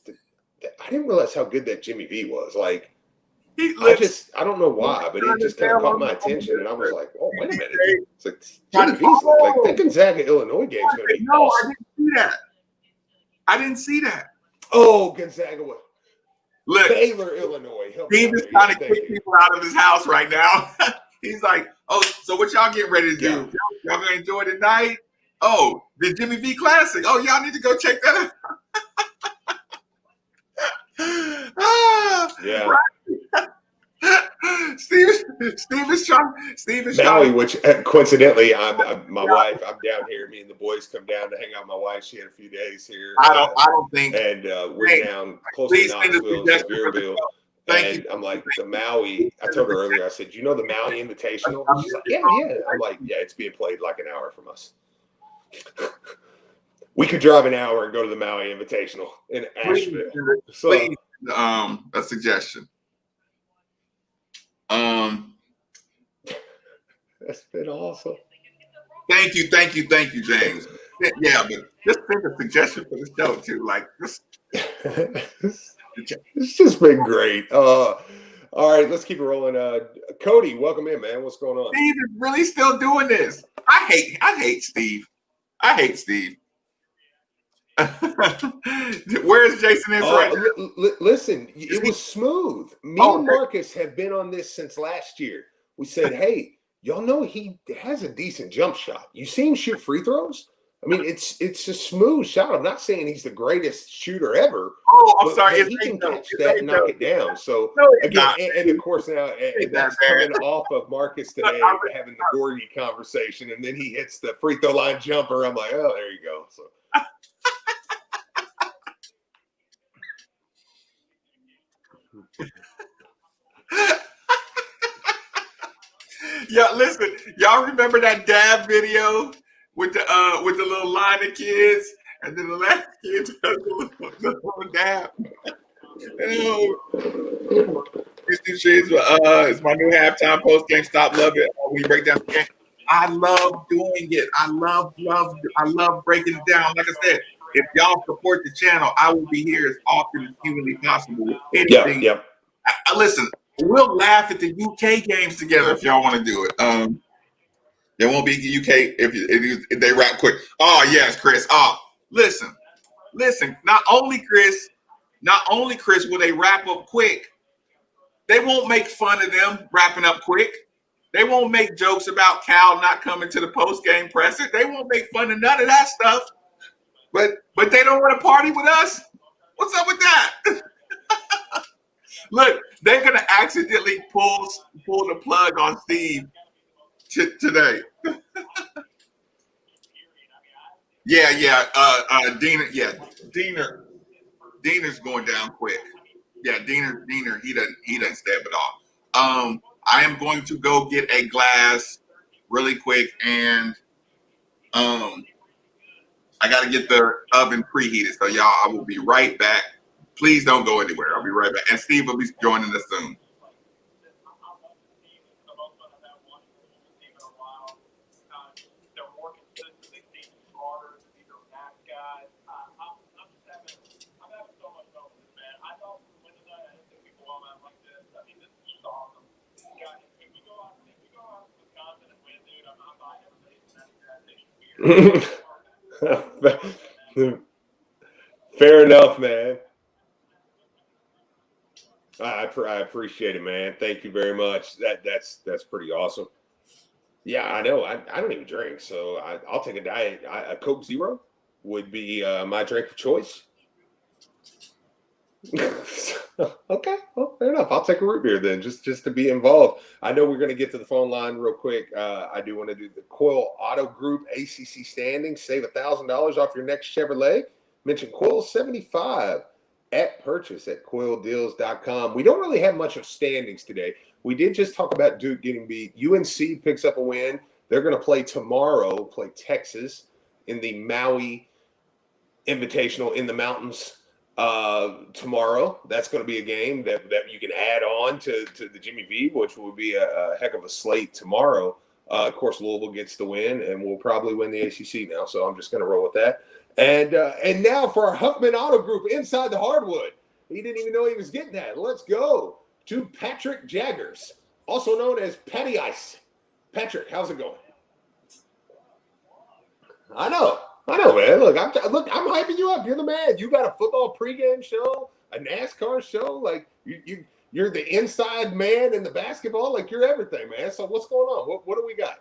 I didn't realize how good that Jimmy V was. Like, I don't know why, but it just kind of caught my attention, and I was like, oh, wait a minute. It's like, Jimmy V's like, that Gonzaga-Illinois game's going to be awesome. I didn't see that. Oh, Gonzaga. Look, Baylor, Illinois. Steve is trying to kick people out of his house right now. He's like, oh, so what y'all getting ready to do? Y'all going to enjoy the night? Oh, the Jimmy V Classic. Oh, y'all need to go check that out. Yeah. Right. Steve is trying. Maui, which coincidentally, my wife. I'm down here. Me and the boys come down to hang out with my wife. She had a few days here. I don't think. And we're down close to Knoxville and Sevierville. And I'm like, the Maui. I told her earlier. I said, you know the Maui Invitational? She's like, yeah. I'm like, yeah, it's being played like an hour from us. We could drive an hour and go to the Maui Invitational in Asheville. Please, a suggestion. That's been awesome. Thank you, James. Yeah, but just think a suggestion for the show too. Like this. It's just been great. All right, let's keep it rolling. Cody, welcome in, man. What's going on? Steve is really still doing this. I hate Steve. Where's Jason is right now? Listen, it was smooth. Me and Marcus have been on this since last year. We said, hey, y'all know he has a decent jump shot. You see him shoot free throws? I mean, it's a smooth shot. I'm not saying he's the greatest shooter ever. Oh, I'm sorry. He can catch that and knock it down. So, again, and of course now, that's coming off of Marcus today having the Gorgie conversation, and then he hits the free throw line jumper. I'm like, oh, there you go. So. Yeah, listen, y'all remember that dab video with the little line of kids, and then the last kid does the little dab. It's my new halftime post game. Stop, love it. When you break down the game, I love doing it. I love breaking it down. Like I said, if y'all support the channel, I will be here as often as humanly possible. Anything. Yep. Listen, we'll laugh at the UK games together if y'all want to do it. There won't be UK if they rap quick. Oh yes, Chris. Oh, listen. Not only Chris will they wrap up quick. They won't make fun of them wrapping up quick. They won't make jokes about Cal not coming to the post game presser. They won't make fun of none of that stuff. But they don't want to party with us. What's up with that? Look, they're gonna accidentally pull the plug on Steve today. Diener's going down quick. Yeah, Diener, he doesn't step it off. I am going to go get a glass really quick, and I got to get the oven preheated. So, y'all, I will be right back. Please don't go anywhere. I'll be right back. And Steve will be joining us soon. Fair enough, man. I appreciate it, man. Thank you very much. That's pretty awesome. Yeah, I know. I don't even drink, so I'll take a diet. A Coke Zero would be my drink of choice. Okay, well, fair enough. I'll take a root beer then, just to be involved. I know we're going to get to the phone line real quick. I do want to do the Coyle Auto Group ACC standings. Save $1,000 off your next Chevrolet. Mention Coyle 75 at purchase at CoyleDeals.com. We don't really have much of standings today. We did just talk about Duke getting beat. UNC picks up a win. They're going to play tomorrow, play Texas in the Maui Invitational in the mountains. Tomorrow, that's going to be a game that you can add on to the Jimmy V, which will be a heck of a slate tomorrow. Of course, Louisville gets the win, and we'll probably win the ACC now. So I'm just going to roll with that. And now for our Huffman Auto Group inside the hardwood. He didn't even know he was getting that. Let's go to Patrick Jaggers, also known as Patty Ice. Patrick, how's it going? I know, man. Look, I'm hyping you up. You're the man. You got a football pregame show, a NASCAR show. Like you're the inside man in the basketball. Like you're everything, man. So what's going on? What do we got?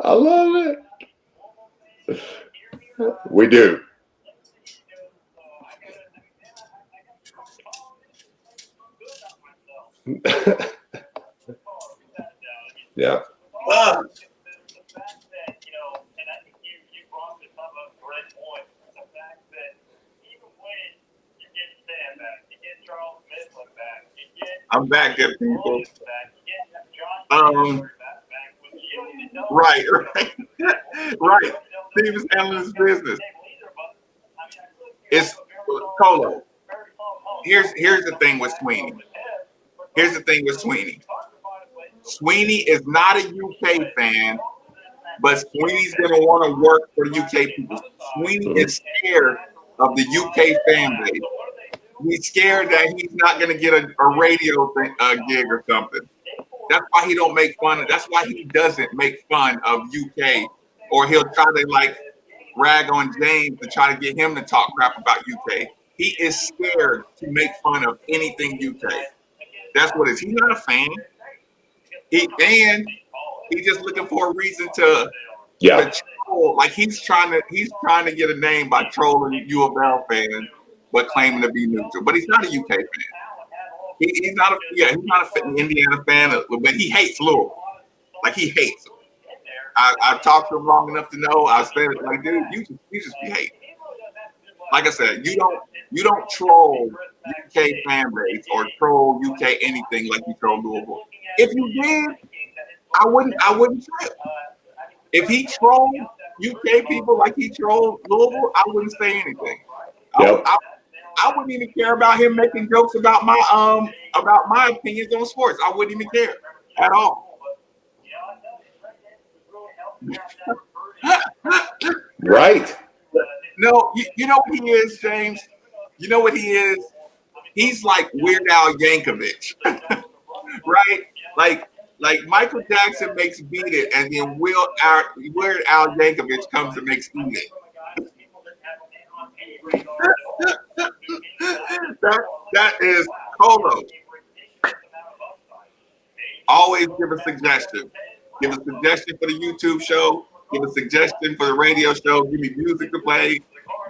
I love it. We do. Yeah. I'm back, good people. Right. Steve is handling his business. It's Colo. Here's the thing with Sweeney. Sweeney is not a UK fan, but Sweeney's going to want to work for the UK people. Sweeney is scared of the UK fan base. He's scared that he's not going to get a radio gig or something. That's why he don't make fun of. That's why he doesn't make fun of UK, or he'll try to rag on James to try to get him to talk crap about UK. He is scared to make fun of anything UK. That's what it is. He's not a fan. He's just looking for a reason to troll. Like he's trying to get a name by trolling U of L fans, but claiming to be neutral. But he's not a UK fan. He's not a Indiana fan, but he hates Louisville. Like he hates them. I've talked to him long enough to know. I said, like, dude, you just be hating. Like I said, you don't troll UK fan base or troll UK anything like you troll Louisville. If you did, I wouldn't trip. If he trolled UK people like he trolled Louisville, I wouldn't say anything. Yep. I wouldn't even care about him making jokes about my opinions on sports. I wouldn't even care at all. Right. No, you know what he is, James? You know what he is? He's like Weird Al Yankovic, right? Like Michael Jackson makes Beat It, and then Weird Al Yankovic comes and makes Eat It. that is Colo. Always give a suggestion. Give a suggestion for the YouTube show. Give a suggestion for the radio show. Give me music to play.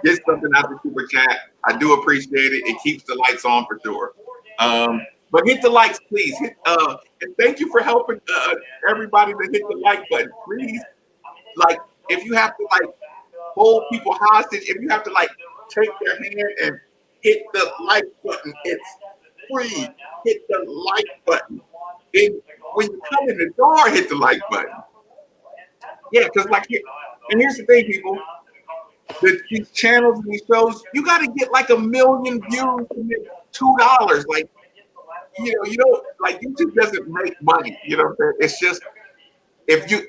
Get something out the super chat. I do appreciate it. It keeps the lights on for sure. But hit the likes, please. And thank you for helping everybody to hit the like button. Please, if you have to like hold people hostage, if you have to like take their hand and hit the like button, it's free. Hit the like button. And when you come in the door, hit the like button. Yeah, because like, and here's the thing, people. These channels and these shows, you got to get like 1 million views to make $2. Like, you know, like YouTube doesn't make money. You know what I'm saying? It's just if you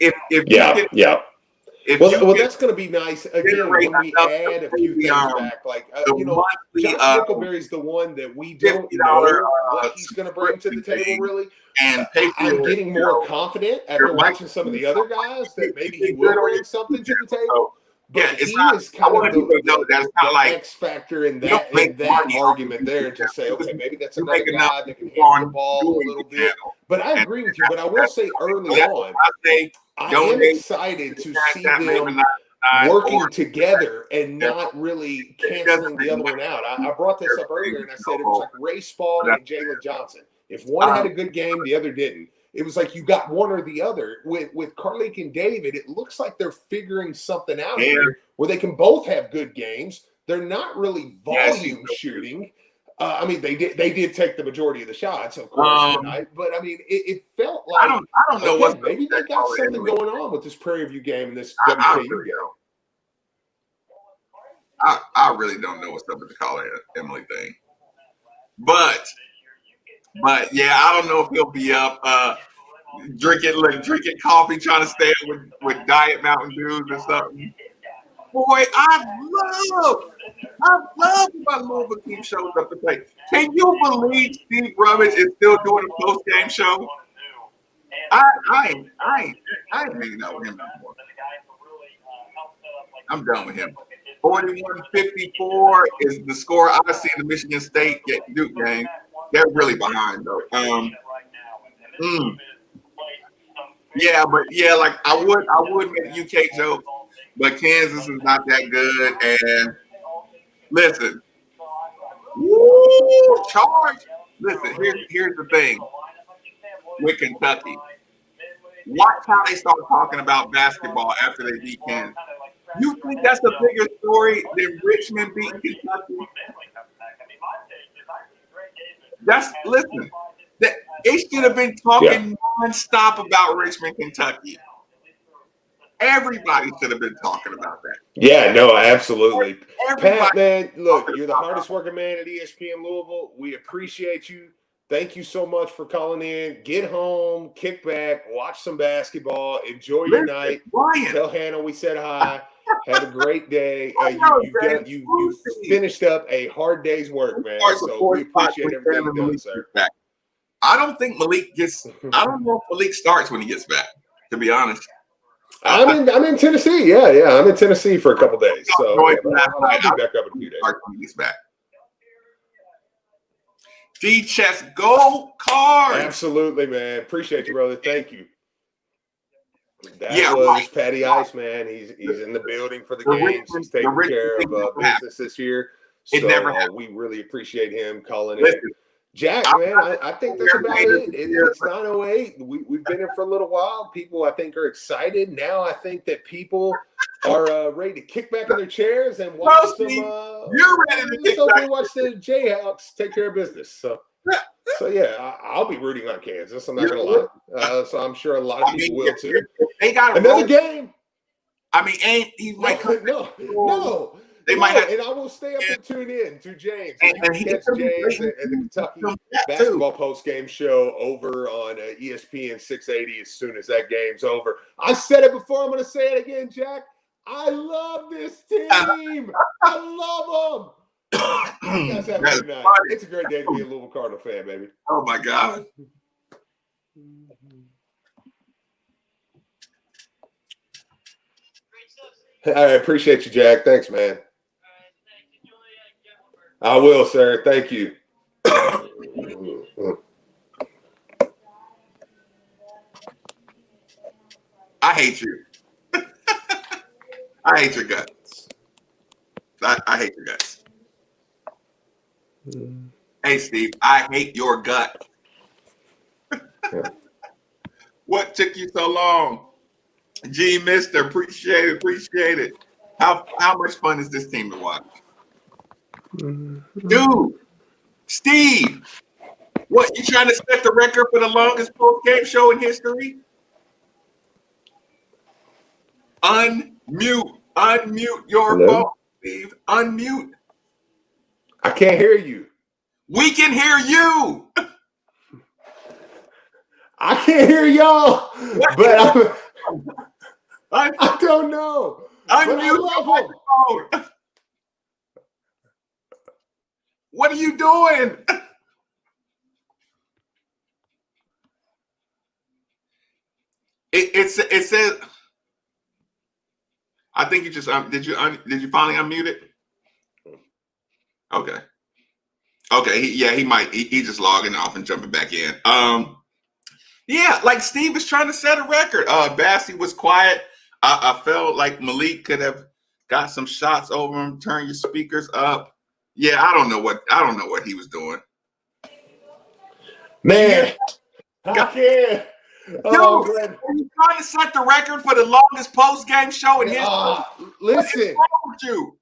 well, that's going to be nice again when we add a few things back. Like Josh Nickelberry's the one that we don't know what he's going to bring to the table. Really, and I'm getting more confident after watching some of the other guys that maybe he will bring something to the table. But he is kind of the X factor in that argument there to say, okay, maybe that's another guy that can handle the ball a little bit. But I agree with you. But I will say early on, I am excited to see them working together and not really canceling the other one out. I brought this up earlier, and I said it was like Ray Spalding and Jalen Johnson. If one had a good game, the other didn't. It was like you got one or the other. With Carlik and David, it looks like they're figuring something out here where they can both have good games. They're not really volume shooting. I mean, they did take the majority of the shots, of course, tonight. But I mean, it felt like I don't know what maybe they got something going on with this Prairie View game and this WKU game. I really don't know what's up with the Colin Emily thing, but yeah, I don't know if he'll be up drinking coffee, trying to stay up with Diet Mountain Dews or something. Boy, I love my Louisville team shows up to play. Can you believe Steve Rummage is still doing a post game show? I ain't hanging out with him anymore. I'm done with him. 41-54 is the score I see in the Michigan State Duke game. They're really behind though. Yeah, but yeah, like I would make a UK joke, but Kansas is not that good. And listen, charge. Listen, here's the thing with Kentucky. Watch how they start talking about basketball after they beat Kansas. You think that's a bigger story than Richmond beating Kentucky? Listen. It should have been talking nonstop about Richmond, Kentucky. Everybody should have been talking about that. Yeah, no, absolutely. Pat, man, look, you're the hardest working man at ESPN Louisville. We appreciate you. Thank you so much for calling in. Get home, kick back, watch some basketball, enjoy your night. Tell Hannah we said hi. Have a great day. You finished up a hard day's work, man. So we appreciate everything you've done, sir. I don't think Malik gets. I don't know if Malik starts when he gets back. To be honest, I'm in Tennessee. Yeah, I'm in Tennessee for a couple days. So I'll be back up in a few days. When he gets back. D-Chess, go Cards. Absolutely, man. Appreciate you, brother. Thank you. That was Patty Ice, man. He's in the building for the games. He's taking care of business this year. So we really appreciate him calling in. Jack, man, I think that's about it. It's 9:08. We've been here for a little while. People, I think, are excited. Now I think that people are ready to kick back in their chairs and watch some. You're ready to kick back. Watch the Jayhawks take care of business. So yeah, I'll be rooting on Kansas. I'm not going to lie. So I'm sure a lot of people will too. They got another game. I mean, and he might come. No. They might have, and I will stay up and tune in to James. And you can catch James and the Kentucky basketball post-game show over on ESPN 680 as soon as that game's over. I said it before. I'm going to say it again, Jack. I love this team. I love them. You guys have a good night. It's a great day to be a Louisville Cardinal fan, baby. Oh, my God. I appreciate you, Jack. Thanks, man. I will, sir. Thank you. I hate you. I hate your guts. I hate your guts. Hey, Steve, I hate your gut. What took you so long? Gee, mister, appreciate it. How much fun is this team to watch? Dude, Steve, what, you trying to set the record for the longest post-game show in history? Unmute your Hello? phone, Steve. Unmute. I can't hear you. We can hear you. I can't hear y'all, but I don't know. Unmute your microphone. What are you doing? It says. I think you just did you finally unmute it? Okay. He might. He just logging off and jumping back in. Yeah, like Steve was trying to set a record. Bassey was quiet. I felt like Malik could have got some shots over him. Turn your speakers up. Yeah, I don't know what he was doing. Man, I can't. Oh, dude, are you trying to set the record for the longest post-game show in history? Listen. What is wrong with you?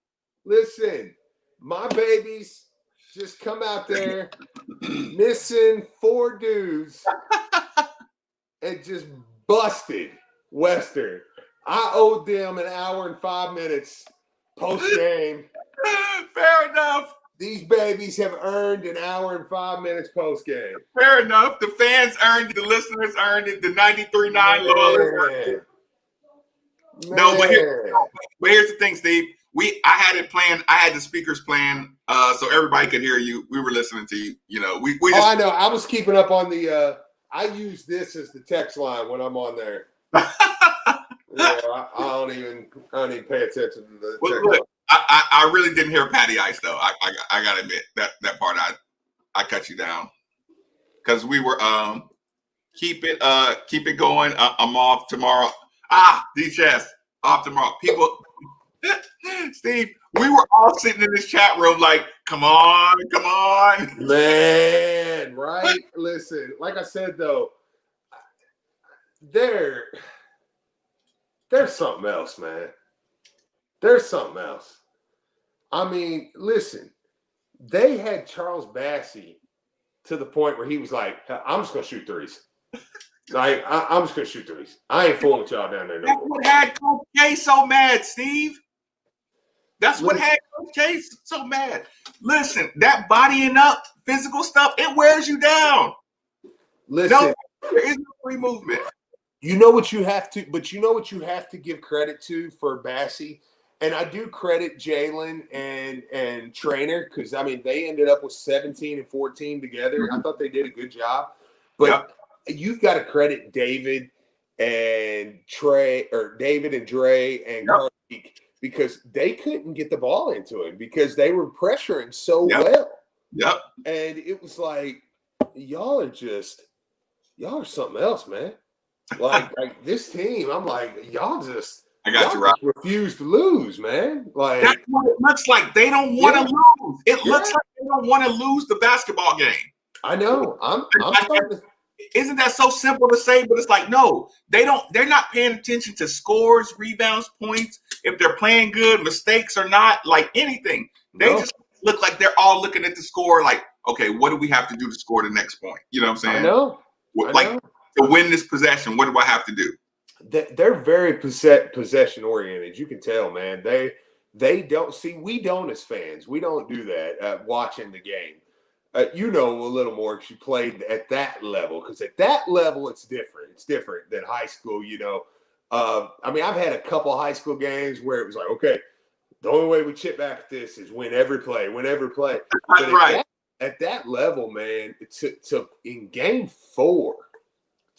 Listen, my babies just come out there missing 4 dudes and just busted Western. I owed them an hour and 5 minutes post-game. Fair enough. These babies have earned an hour and 5 minutes post-game. Fair enough. The fans earned it. The listeners earned it. The 93.9 loyalists. No, but here's the thing, Steve. I had it planned. I had the speakers planned so everybody could hear you. We were listening to you. You know, we just. I know. I was keeping up on the. I use this as the text line when I'm on there. I don't even pay attention to the text line. I really didn't hear Patty Ice though. I gotta admit that part I cut you down because we were keep it going. I'm off tomorrow. DChess off tomorrow. People, Steve, we were all sitting in this chat room like, come on, man, right? Listen, like I said though, there's something else, man. There's something else. I mean, listen, they had Charles Bassey to the point where he was like, I'm just going to shoot threes. Like, I'm just going to shoot threes. I ain't fooling with y'all down there no more. That's what had Coach K so mad, Steve. That's what had Coach K so mad. Listen, that bodying up, physical stuff, it wears you down. Listen. There is no free movement. You know what you have to give credit to for Bassey? And I do credit Jalen and Trainer because, I mean, they ended up with 17 and 14 together. I thought they did a good job. But you've got to credit David and Dre and Carly because they couldn't get the ball into him because they were pressuring so well. Yep. And it was like, y'all are something else, man. Like this team, I'm like, y'all just refuse to lose, man. Like that's what it looks like. They don't want to lose. It looks like they don't want to lose the basketball game. I know. Isn't that so simple to say? But it's like, no, they're not paying attention to scores, rebounds, points, if they're playing good, mistakes or not, like anything. They just look like they're all looking at the score like, okay, what do we have to do to score the next point? You know what I'm saying? I know. To win this possession, what do I have to do? They're very possession oriented. You can tell, man. They don't see. We don't as fans. We don't do that watching the game. You know a little more because you played at that level. Because at that level, it's different. It's different than high school. You know. I mean, I've had a couple high school games where it was like, okay, the only way we chip back at this is win every play. But right. At that level, man, to in game 4.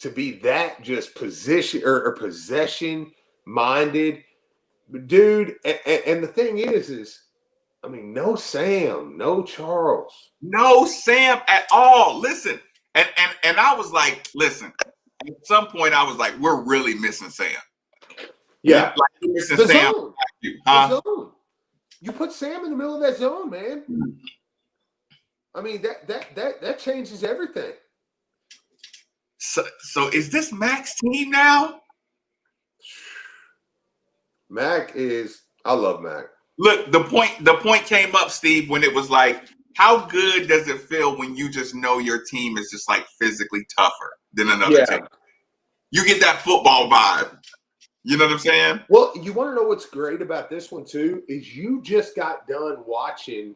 To be that just position or possession minded, dude. And the thing is, I mean, no Sam, no Charles, no Sam at all. Listen, and I was like, listen. At some point, I was like, we're really missing Sam. Yeah, like you're missing the Sam. Zone. The zone. You put Sam in the middle of that zone, man. I mean that changes everything. So is this Mac's team now? Mac I love Mac. Look, the point came up, Steve, when it was like, how good does it feel when you just know your team is just like physically tougher than another team? You get that football vibe. You know what I'm saying? Well, you want to know what's great about this one too is you just got done watching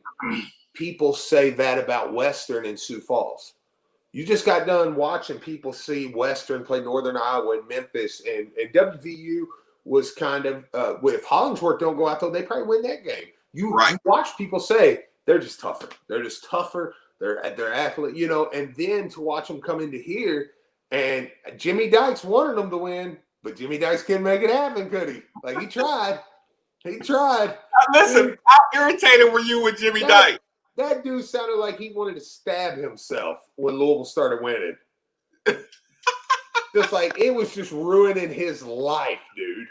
people say that about Western and Sioux Falls. You just got done watching people see Western play Northern Iowa and Memphis, and WVU was kind of if Hollingsworth don't go out there, they probably win that game. You watch people say they're just tougher. They're just tougher. They're athlete, and then to watch them come into here, and Jimmy Dykes wanted them to win, but Jimmy Dykes couldn't make it happen, could he? Like he tried. He tried. Listen, how irritated were you with Jimmy Dykes? That dude sounded like he wanted to stab himself when Louisville started winning. Just like it was just ruining his life, dude.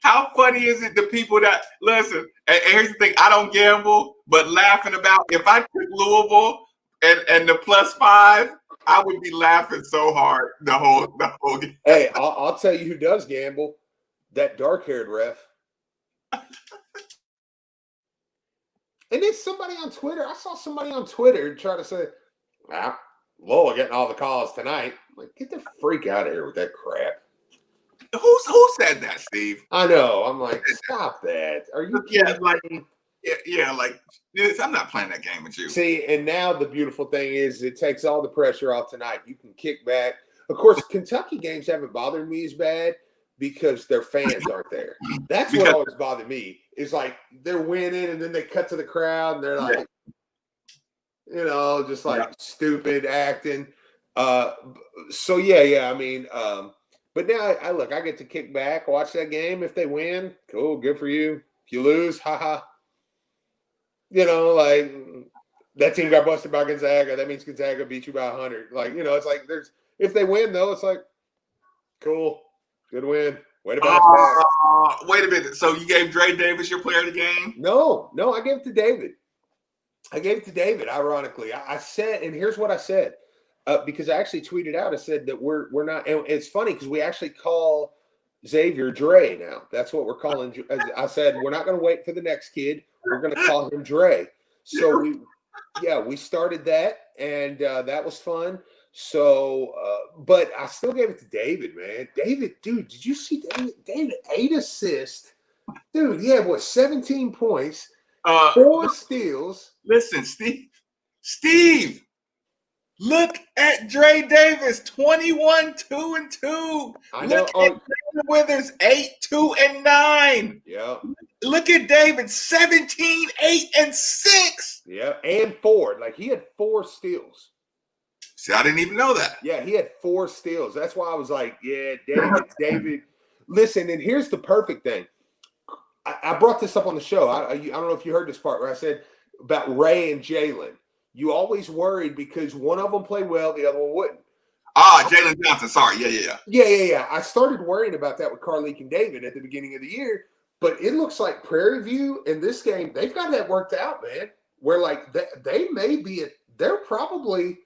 How funny is it to people that listen? And here's the thing: I don't gamble, but laughing about if I took Louisville and the +5, I would be laughing so hard the whole game. Hey, I'll tell you who does gamble. That dark-haired ref. And then somebody on Twitter, I saw somebody on Twitter try to say, well, Louisville getting all the calls tonight. I'm like, get the freak out of here with that crap. Who said that, Steve? I know. I'm like, stop that. Are you kidding me? Like, I'm not playing that game with you. See, and now the beautiful thing is it takes all the pressure off tonight. You can kick back. Of course, Kentucky games haven't bothered me as bad because their fans aren't there. That's what always bothered me. Is like they're winning and then they cut to the crowd and they're like, just like stupid acting. So yeah. I mean, but now I get to kick back, watch that game. If they win, cool, good for you. If you lose, haha. Like that team got busted by Gonzaga. That means Gonzaga beat you by 100. Like, it's like if they win though, it's like cool, good win. Way to bounce back. Wait a minute. So you gave Dre Davis your player of the game? No, I gave it to David. Ironically, I said, and here's what I said, because I actually tweeted out. I said that we're not, and it's funny because we actually call Xavier Dre now. That's what we're calling. I said we're not going to wait for the next kid. We're going to call him Dre. So we started that, and that was fun. So, but I still gave it to David, man. David, dude, did you see David 8 assists? Dude, he had 17 points, 4 steals. Listen, Steve, look at Dre Davis, 21, 2 and 2. I know. Look at Withers, 8, 2 and 9. Yeah. Look at David, 17, 8 and 6. Yeah, and 4. Like he had 4 steals. See, I didn't even know that. Yeah, he had 4 steals. That's why I was like, yeah, David. Listen, and here's the perfect thing. I brought this up on the show. I don't know if you heard this part where I said about Ray and Jalen. You always worried because one of them played well, the other one wouldn't. Jalen Johnson. Sorry. Yeah. I started worrying about that with Carleek and David at the beginning of the year, but it looks like Prairie View in this game, they've got that worked out, man. Where like they may be they're probably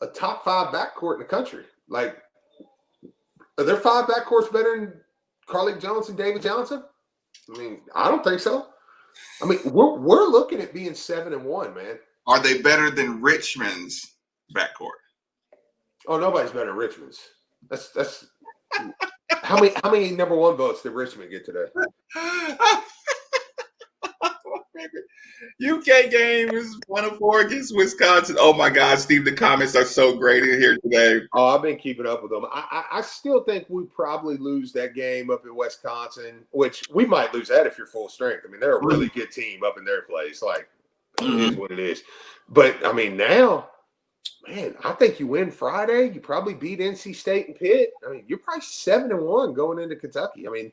a top 5 backcourt in the country. Like, are there 5 backcourts better than Carleek Jones and David Johnson? I mean, I don't think so. I mean, we're looking at being 7-1, man. Are they better than Richmond's backcourt? Oh, nobody's better than Richmond's. That's how many number 1 votes did Richmond get today? UK game is 1-4 against Wisconsin. Oh my God, Steve, the comments are so great in here today. Oh, I've been keeping up with them. I still think we probably lose that game up in Wisconsin, which we might lose that if you're full strength. I mean, they're a really good team up in their place. Like, it is what it is. But I mean, now, man, I think you win Friday. You probably beat NC State and Pitt. I mean, you're probably 7-1 going into Kentucky. I mean,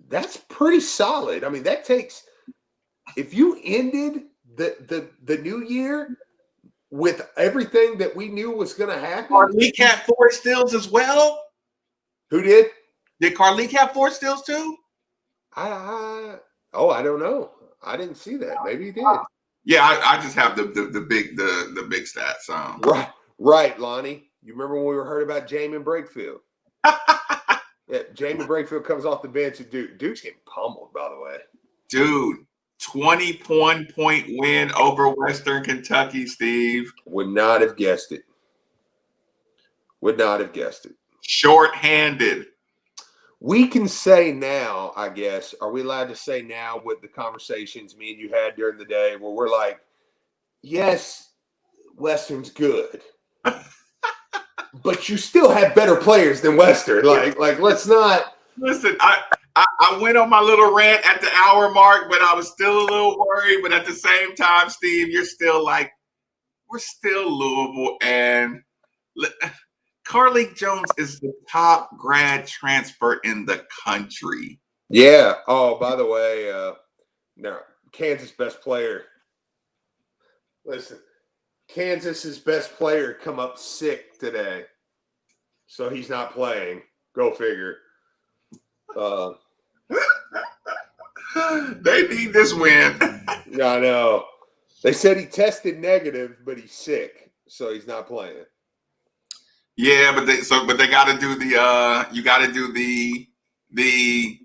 that's pretty solid. I mean, that takes. If you ended the new year with everything that we knew was going to happen. Carleek had 4 steals as well? Who did? Did Carleek have 4 steals too? I don't know. I didn't see that. Maybe he did. Yeah, I just have the big stats. Right, Lonnie. You remember when we heard about Jamin Brakefield? Yeah, Jamie Brakefield comes off the bench. And Duke's getting pummeled, by the way. Dude, 21-point win over Western Kentucky, Steve. Would not have guessed it. Short-handed. We can say now, I guess, are we allowed to say now with the conversations me and you had during the day where we're like, yes, Western's good, but you still have better players than Western. Like let's not. Listen, I went on my little rant at the hour mark, but I was still a little worried. But at the same time, Steve, you're still like, we're still Louisville, and Carlik Jones is the top grad transfer in the country. Yeah. Oh, by the way, no, Kansas best player. Listen, Kansas's best player come up sick today, so he's not playing. Go figure. They need this win. I know. They said he tested negative, but he's sick, so he's not playing. Yeah, but they got to do the you got to do the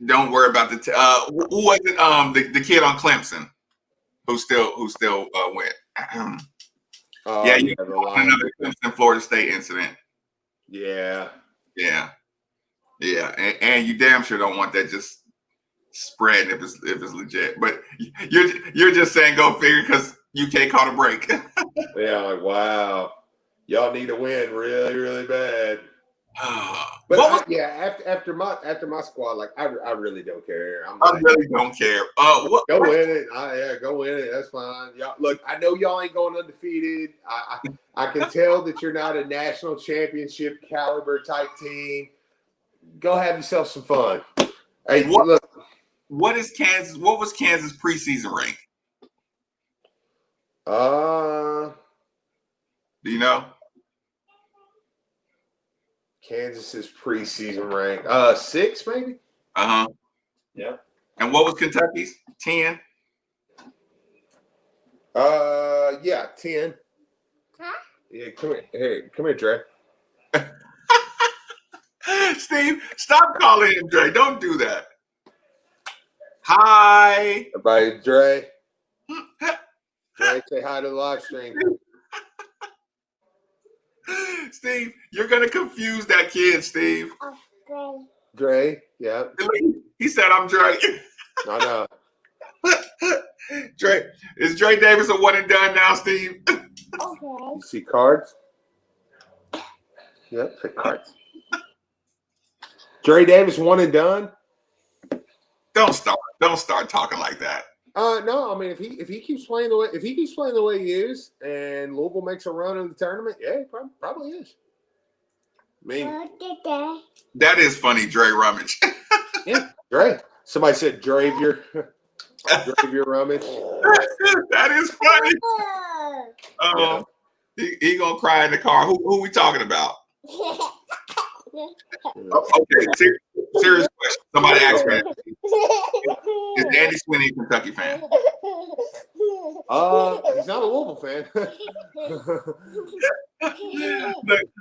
don't worry about the who was it the kid on Clemson who still went. Yeah, you another Clemson Florida State incident. Yeah. And you damn sure don't want that just spreading if it's legit. But you're just saying go figure because UK caught a break. Yeah, like wow, y'all need to win really, really bad. But after my squad, like I really don't care. I really don't care. Go win it. Go win it. That's fine. Y'all, look, I know y'all ain't going undefeated. I can tell that you're not a national championship caliber type team. Go have yourself some fun. Hey, look. What is Kansas? What was Kansas preseason rank? Do you know? Kansas's preseason rank, 6 maybe. Yeah. And what was Kentucky's? 10. Yeah, 10. Huh? Yeah, come here. Hey, come here, Dre. Steve, stop calling him Dre. Don't do that. Hi. Everybody, Dre. Dre, say hi to the live stream. Steve, you're going to confuse that kid, Steve. Dre, yeah. He said, I'm Dre. I know. Dre, is Dre Davis a one and done now, Steve? Okay. You see cards? Yep, pick cards. Dre Davis one and done? Don't start talking like that. No, I mean if he keeps playing the way he is, and Louisville makes a run in the tournament, yeah, he probably is. I mean, that is funny, Dre Rummage. Yeah, Dre. Somebody said Dravier Rummage. That is funny. He gonna cry in the car. Who we talking about? Okay, serious question. Somebody asked me. Is Andy Sweeney a Kentucky fan? He's not a Louisville fan.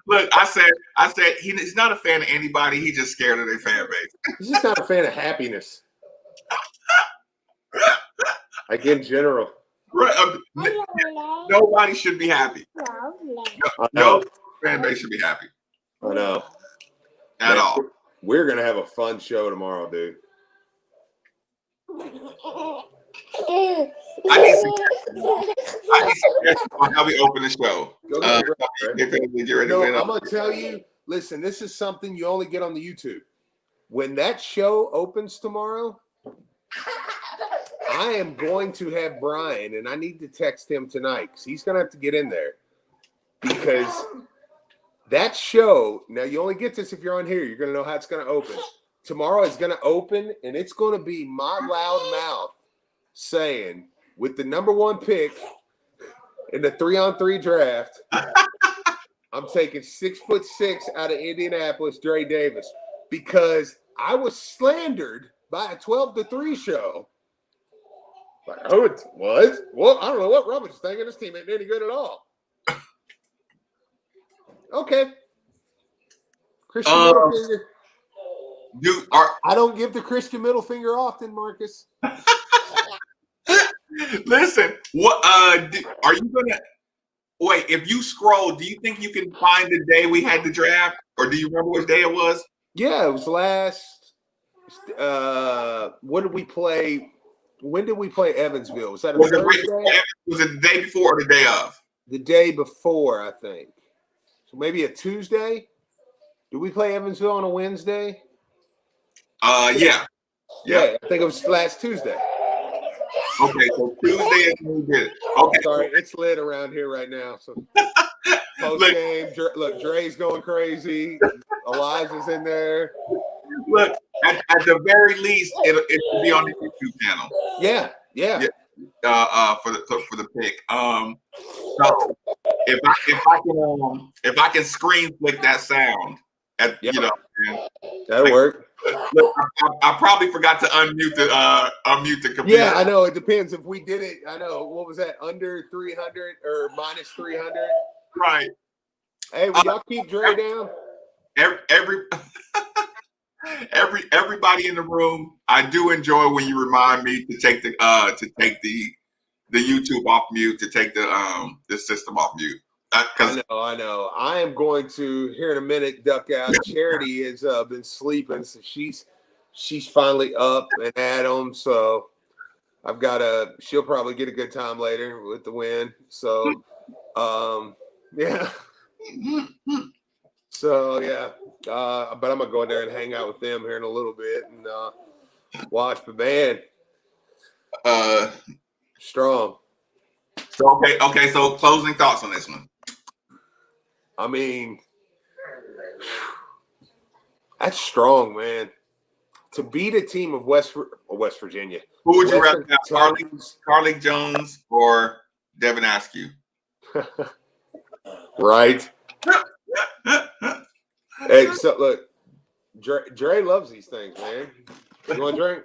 Look, I said he's not a fan of anybody. He's just scared of their fan base. He's just not a fan of happiness. Like in general. Right, nobody should be happy. No fan base should be happy. I know. At all. We're going to have a fun show tomorrow, dude. I need suggestions on how we open the show. I'm going to tell you, listen, this is something you only get on the YouTube. When that show opens tomorrow, I am going to have Brian, and I need to text him tonight because he's going to have to get in there. Because that show, now you only get this if you're on here. You're going to know how it's going to open. Tomorrow it's going to open, and it's going to be my loud mouth saying, with the number 1 pick in the 3-on-3 draft, I'm taking 6'6" out of Indianapolis, Dre Davis, because I was slandered by a 12-3 show. Like, oh, it was? Well, I don't know what Rummage is thinking. This team ain't any good at all. Okay. Christian middle finger. Dude, I don't give the Christian middle finger often, Marcus. Listen, what are you gonna wait? If you scroll, do you think you can find the day we had the draft, or do you remember what day it was? Yeah, it was last. What did we play? When did we play Evansville? Was that a Thursday? Was it the day before or the day of? The day before, I think. So maybe a Tuesday. Did we play Evansville on a Wednesday? Yeah. Yeah, I think it was last Tuesday. Okay, so Tuesday is when we did it. Okay. Sorry, it's lit around here right now. So post game, look, Dre's going crazy. Elijah's in there. Look, at the very least, it should be on the YouTube channel. Yeah. For the pick. So if I can screen flick that sound, you know, that'll work. Look, I probably forgot to unmute the computer. Yeah, I know. It depends if we did it. I know. What was that? Under 300 or minus 300? Right. Hey, will y'all keep Dre down? Everybody in the room, I do enjoy when you remind me to take the YouTube off mute, to take the system off mute. I know. I am going to here in a minute duck out. Charity has been sleeping, so she's finally up and at 'em. So I've got she'll probably get a good time later with the win. So yeah. So yeah. But I'm gonna go in there and hang out with them here in a little bit and watch. But man, strong. So okay. So closing thoughts on this one. I mean, that's strong, man. To beat a team of West Virginia. Who would you rather have, Carly Jones or Devin Askew? Right. Hey, so look, Dre loves these things, man. You want a drink?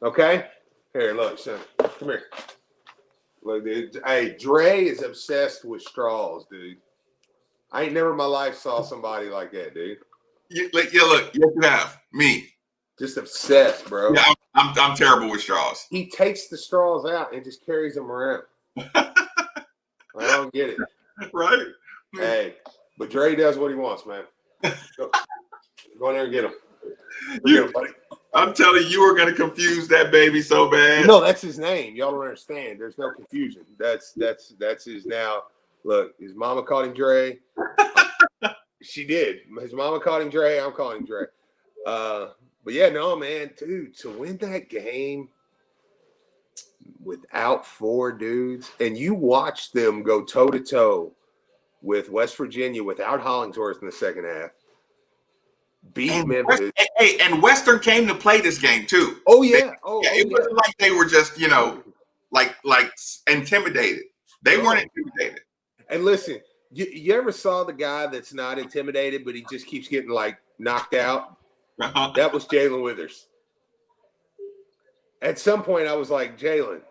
Okay. Here, look, son. Come here. Look, dude. Hey, Dre is obsessed with straws, dude. I ain't never in my life saw somebody like that, dude. Look, yes, you have me. Just obsessed, bro. Yeah, I'm terrible with straws. He takes the straws out and just carries them around. I don't get it. Right? Hey, but Dre does what he wants, man. Go in there and get him. Get him, buddy. I'm telling you are going to confuse that baby so bad. No, that's his name. Y'all don't understand. There's no confusion. That's his now. Look, his mama called him Dre. She did. His mama called him Dre. I'm calling him Dre. But yeah, no, man, dude, to win that game without four dudes, and you watch them go toe to toe with West Virginia without Hollingsworth in the second half. Beat Memphis. And Western came to play this game too. Oh yeah. It wasn't like they were just, like intimidated. They weren't intimidated. And listen, you ever saw the guy that's not intimidated, but he just keeps getting like knocked out? Uh-huh. That was Jalen Withers. At some point, I was like, Jalen,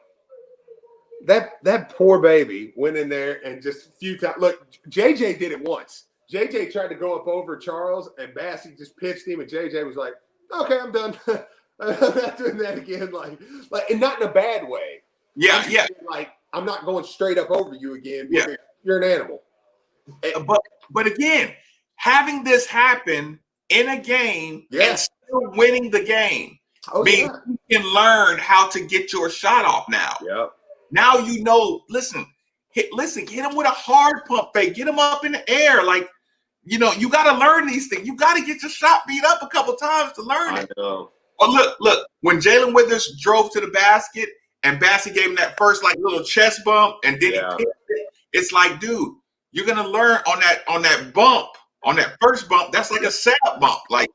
that poor baby went in there and just a few times. Look, JJ did it once. JJ tried to go up over Charles, and Bassey just pitched him, and JJ was like, "Okay, I'm done. I'm not doing that again." Like, and not in a bad way. Yeah. Like, I'm not going straight up over you again because you're an animal. But again, having this happen in a game and still winning the game means you can learn how to get your shot off now. Yeah. Now you know. Listen, hit him with a hard pump fake. Get him up in the air, like. You got to learn these things. You got to get your shot beat up a couple times to learn it. I know. Oh, look. When Jalen Withers drove to the basket and Bassey gave him that first little chest bump, and then he kicked it, it's like, dude, you're gonna learn on that bump, on that first bump. That's like a setup bump. Like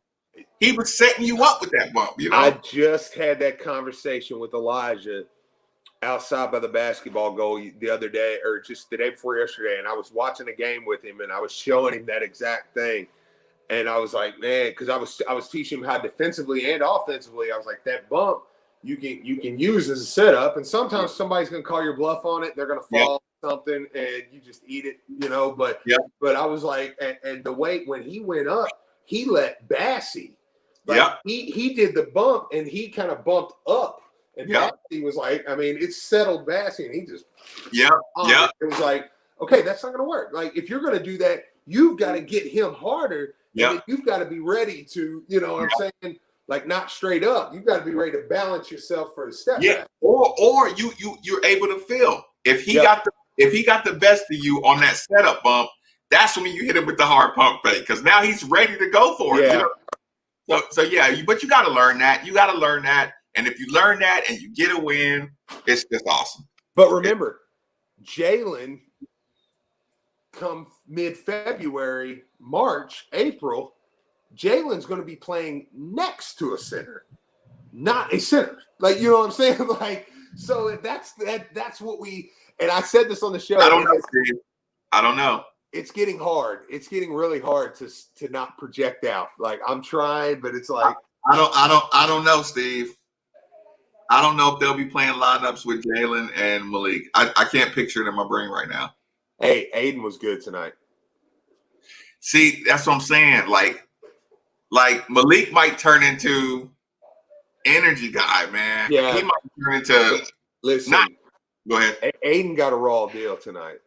he was setting you up with that bump. I just had that conversation with Elijah outside by the basketball goal the other day, or just the day before yesterday, and I was watching a game with him, and I was showing him that exact thing, and I was like, man, because I was teaching him how defensively and offensively. I was like, that bump you can use as a setup, and sometimes somebody's going to call your bluff on it. They're going to fall. something and you just eat it, But yeah. But I was like, and the weight when he went up, he let Bassey. He did the bump and he kind of bumped up. And Bassey was like, I mean, it settled Bassey and he just It was like, okay, that's not gonna work. Like if you're gonna do that, you've got to get him harder. And then you've got to be ready to, what I'm saying, like not straight up. You've got to be ready to balance yourself for a step back. Or you're able to feel. If he got the best of you on that setup bump, that's when you hit him with the hard pump fake because now he's ready to go for it. So but you got to learn that. You got to learn that. And if you learn that and you get a win, it's just awesome. But remember, Jalen, come mid-February, March, April, Jalen's going to be playing next to a center, not a center. Like, you know what I'm saying? Like, so that's what we. And I said this on the show. I don't know, Steve. I don't know. It's getting hard. It's getting really hard to not project out. Like I'm trying, but it's like I don't know, Steve. I don't know if they'll be playing lineups with Jalen and Malik. I can't picture it in my brain right now. Hey, Aiden was good tonight. See, that's what I'm saying. Like Malik might turn into energy guy, man. Yeah, he might turn into. Listen, go ahead. Aiden got a raw deal tonight.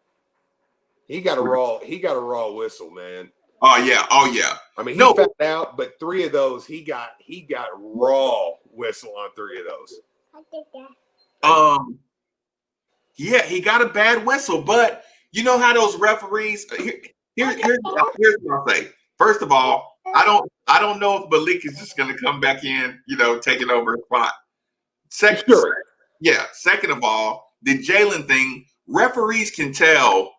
He got a raw whistle, man. Oh yeah. I mean, he found out, but 3 of those he got raw whistle on 3 of those. Yeah, he got a bad whistle, but you know how those referees. Here's what I'll say. First of all, I don't know if Malik is just going to come back in, taking over a spot. Second of all, the Jalen thing, referees can tell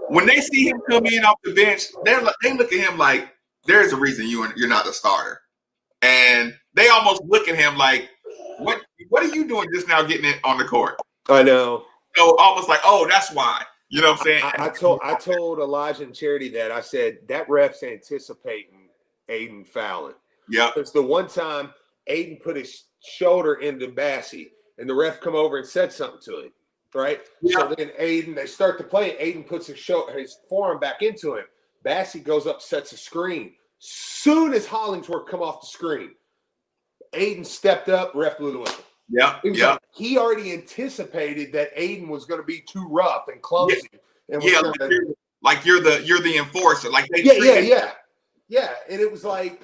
when they see him come in off the bench. They look at him like there's a reason you're not a starter, and they almost look at him like, what are you doing just now getting it on the court? I know. So almost like, oh, that's why. You know what I'm saying? I told Elijah and Charity that. I said that ref's anticipating Aiden fouling. Yeah. It's the one time Aiden put his shoulder into Bassey and the ref come over and said something to him. Right? Yeah. So then they start to play. Aiden puts his forearm back into him. Bassey goes up, sets a screen. Soon as Hollingsworth come off the screen, Aiden stepped up, ref blew the whistle. Yeah. Like he already anticipated that Aiden was going to be too rough and clumsy. Yeah. And like you're the enforcer. Like they Yeah. And it was like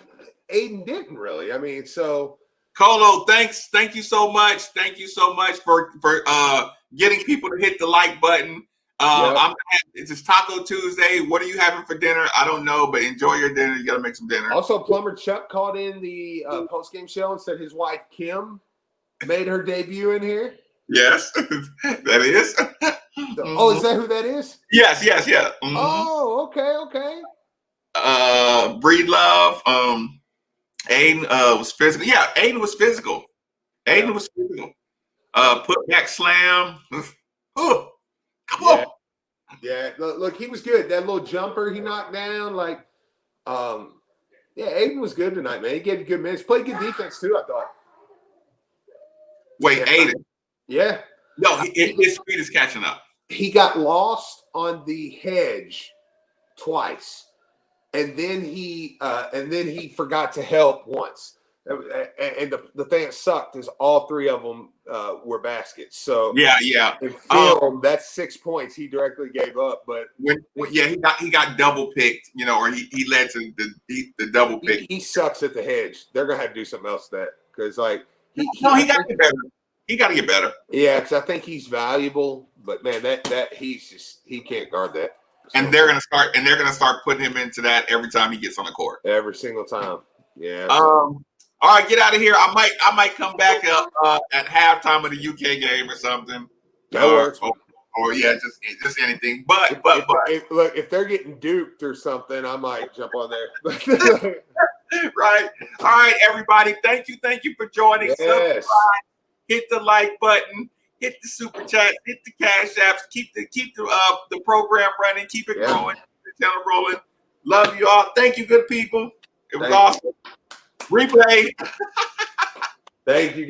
Aiden didn't really. I mean, so Colo, thank you so much. Thank you so much for getting people to hit the like button. It's Taco Tuesday. What are you having for dinner? I don't know, but enjoy your dinner. You got to make some dinner. Also, Plumber Chuck called in the post-game show and said his wife, Kim, made her debut in here. Yes, that is. Oh, is that who that is? Yes, yeah. Mm-hmm. Oh, okay. Breed Love. Aiden was physical. Yeah, Aiden was physical. Put back slam. Oh, come on. Yeah, look, he was good. That little jumper he knocked down, Aiden was good tonight, man. He gave you good minutes. Played good defense too, I thought. Wait, Aiden? Yeah. No, his speed is catching up. He got lost on the hedge twice, and then he forgot to help once. And the thing that sucked is all 3 of them were baskets. So yeah. In film, that's 6 points he directly gave up. But he got double picked, or he led to the double pick. He sucks at the hedge. They're gonna have to do something else with that because he got to get better. He got to get better. Yeah, because I think he's valuable, but man, that he can't guard that. So, and they're gonna start putting him into that every time he gets on the court. Every single time. Yeah. All right, get out of here. I might come back at halftime of the UK game or something. That works. Or just anything. But if they're getting duped or something, I might jump on there. Right. All right, everybody. Thank you for joining. Yes. Hit the like button. Hit the super chat. Hit the cash apps. Keep the program running. Keep it growing. Keep the channel rolling. Love you all. Thank you, good people. It was awesome. Replay. Thank you.